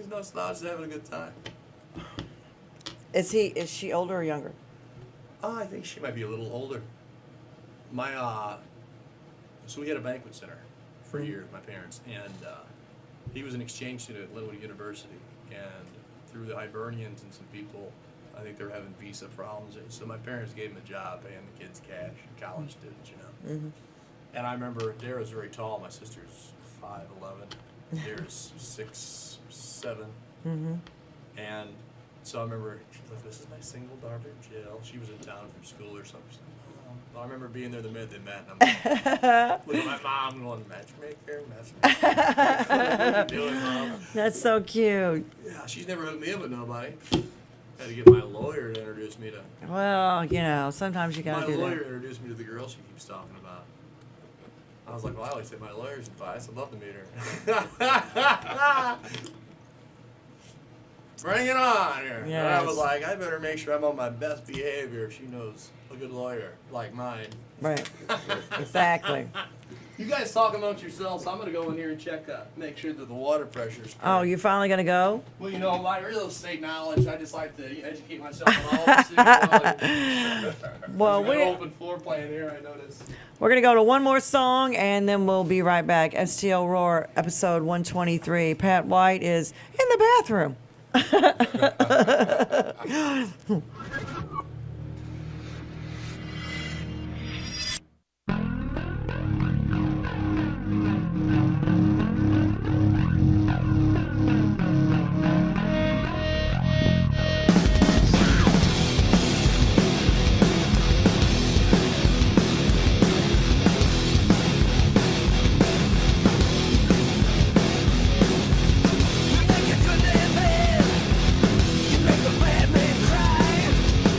he's no slouch, he's having a good time. Is she older or younger? I think she might be a little older. So we had a banquet center for years, my parents, and he was an exchange student at Linwood University, and through the Hibernians and some people, I think they were having visa problems, and so my parents gave him a job paying the kids cash, college students, And I remember Dara's very tall. My sister's 5'11". Dara's 6'7". And so I remember she's like, "This is my single daughter, Jill. She was in town from school or something." I remember being there the minute they met, and I'm like, look at my mom going, matchmaker. What are you doing, Mom? That's so cute. Yeah, she's never hooked me up with nobody. Had to get my lawyer to introduce me to. Well, sometimes you My gotta do lawyer that. introduced me to the girl she keeps talking about. I was like, well, I always say my lawyer's advice. I'd love to meet her. Bring it on here. And I was Yes. like, I better make sure I'm on my best behavior if she knows a good lawyer like mine. Right. Exactly. You guys talk amongst yourselves. I'm going to go in here and check, make sure that the water pressure's correct. Oh, you're finally gonna go? Well, my real estate knowledge, I just like to educate myself on all the city. Well, There's an we open floor plan here, I noticed. we're gonna go to one more song and then we'll be right back. Stl Roar, episode 123. Pat White is in the bathroom. You make a good man bad. You make a bad man cry.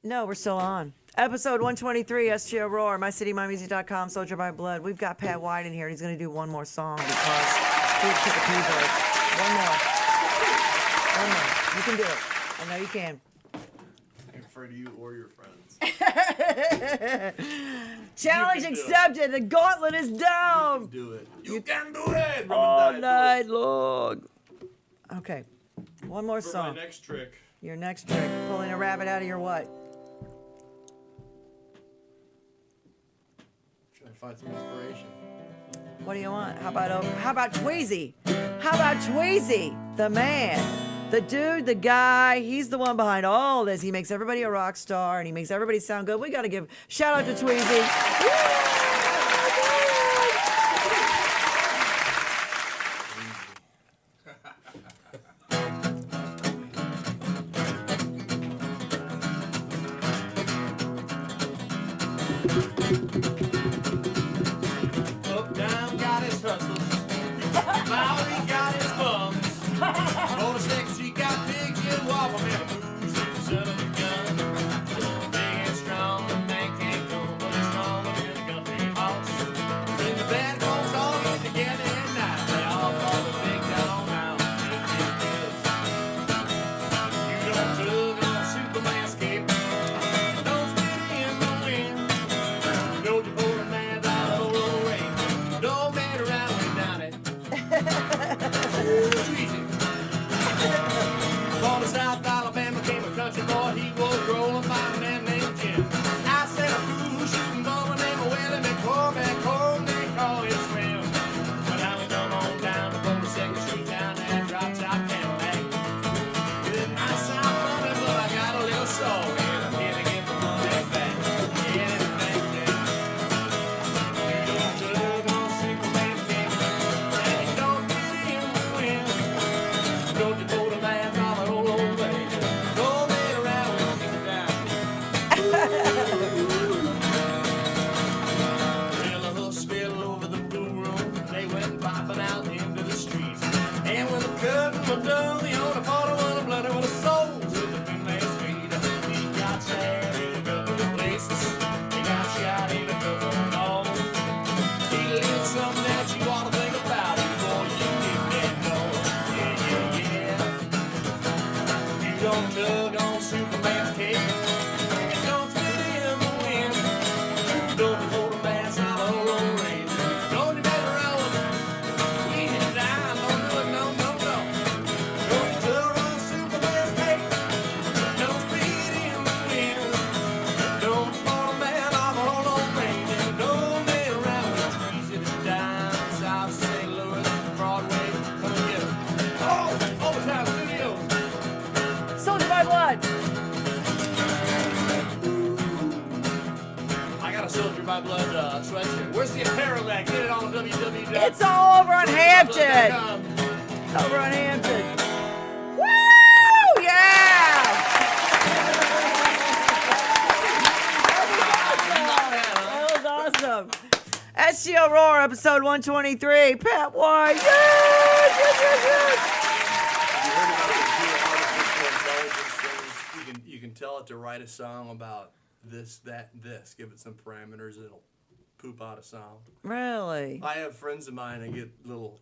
No, we're still on. Episode 123, Stl Roar, mycitymymusic.com, Soldier by Blood. We've got Pat White in here. He's going to do one more song because he took a pee break. One more. One more. You can do it. I know you can. I prefer to you or your friends. Challenge can do it. accepted. The gauntlet is down. Do it. You can do it. All night long. Okay. One more For song. my next trick. Your next trick. Pulling a rabbit out of your what? Trying to find some inspiration. What do you want? How about Tweezy? How about Tweezy? The man. The dude, the guy, he's the one behind all this. He makes everybody a rock star and he makes everybody sound good. We got to give shout out to Tweezy. Up, down, got his hustles. Bowdy got his bums. Motor she got big Jim Waffle man. Booze in the son of a gun. Big and strong, the man can't go, but he's stronger than a country horse. When the band goes all get together at night, they all call the big dog now. You don't tug on Superman's cape. Don't spit in the wind. Don't you hold a man by the whole rain. Don't man around way down it. Tweezy. Born in South Alabama, came a country boy. He was rolling by a man named Jim. I said a cool shooting ball named Willie McCormick. Home they call it swim. But now we come on down to 42nd Street down there, drop top Cadillac. It might sound funny, but I got a little soul, and I'm here to get the money back. Get it back there. You don't tug on Superman's cape, and you don't get in the wind. Don't you hold a man from an old way. Don't man around when you get down. Well, a hush fell over the blue room. They went popping out into the streets. And when the curtain was done, the only part of one blood was a soul to the Finlay's feet. He got shot in a couple of places. He got shot in a couple of novels. He did something that you ought to think about before you get know. Yeah. You don't tug on Superman's cape. And don't spit in the wind. Don't you hold a man's out of a low range. Don't you better roll. Easy down. Don't do it, no. Don't you tug on Superman's cape. Don't spit in the wind. Don't hold a man off a low range. And don't be around with Tweezy down South St. Louis, Broadway. Come and get 'em. Oh, Overtime Studios. Soldier by Blood. I got a Soldier by Blood sweatshirt. Where's the apparel at? Get it on www. It's all over on Hampton. Over on Hampton. Woo! Yeah! That was awesome. Stl Roar, episode 123. Pat White. Yes! You can tell it to write a song about this, that, and this. Give it some parameters, it'll poop out a song. Really? I have friends of mine that get little.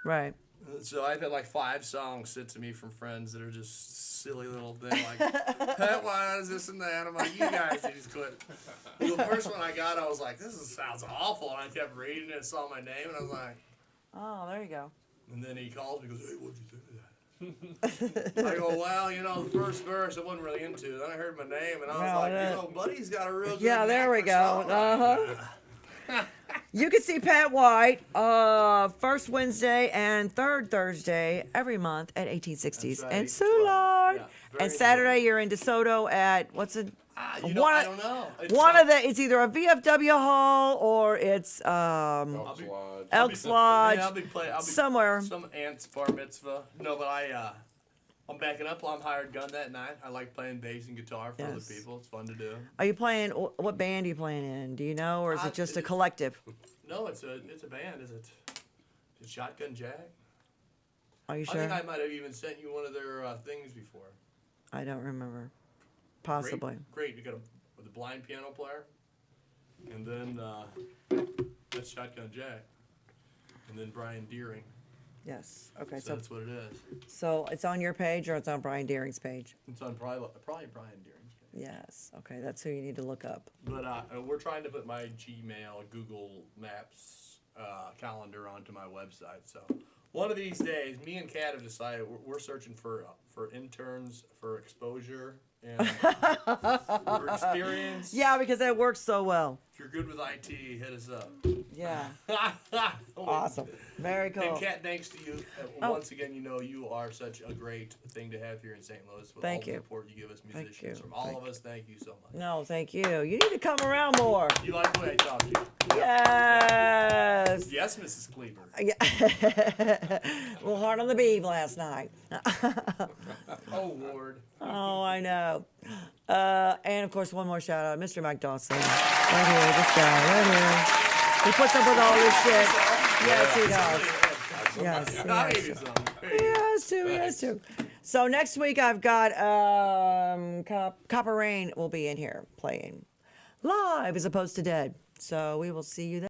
Right. So I've had like 5 songs sent to me from friends that are just silly little things like, Pat White is this and that. I'm like, you guys need to quit. The first one I got, I was like, sounds awful. And I kept reading it, saw my name, and I was like, Oh, there you go. and then he calls me and goes, hey, what'd you think of that? I go, well, the first verse I wasn't really into. Then I heard my name, and I was like, buddy's got a real good Yeah, there knack we for go. songwriting. You can see Pat White first Wednesday and third Thursday every month at 1860s That's right, and 8 to 12. Soulard. Yeah, very And Saturday enjoyable. you're in DeSoto at what's it? I don't know. It's either a VFW hall or it's Elks Lodge. Elks Lodge. Yeah, I'll be playing somewhere. Some aunt's bar mitzvah. No, but I'm backing up. I'm hired gun that night. I like playing bass and guitar for other Yes. people. It's fun to do. Are you playing? What band are you playing in? Do you know, or is it just a collective? No, it's a band. Is it Shotgun Jack? Are you I sure? think I might have even sent you one of their things before. I don't remember. Possibly. Great. You got the blind piano player, and then that's Shotgun Jack, and then Brian Deering. Yes. Okay. So that's what it is. So it's on your page or it's on Brian Deering's page? It's on probably Brian Deering's page. Yes. Okay. That's who you need to look up. But we're trying to put my Gmail, Google Maps calendar onto my website. So one of these days, me and Kat have decided we're searching for interns for exposure and for experience. Yeah, because that works so well. If you're good with IT, hit us up. Yeah. Awesome. Very cool. And Kat, thanks to you. Once again, you are such a great thing to have here in St. Louis with Thank all the you. support you give us Thank musicians. you. From all Thank of us, thank you so much. No, thank you. You need to come around more. You like the way I talk to you? Yes. Yes, Mrs. Cleaver. Yeah. A little hard on the beef last night. Oh, Lord. Oh, I know. And of course, one more shout out, Mr. Mike Dawson. Right here, this guy, right here. He puts up with all this shit. Yes, he does. Yes, he I'll has give you to. some. He has to, he has to. So next week I've got Copper Rain will be in here playing live as opposed to dead. So we will see you then.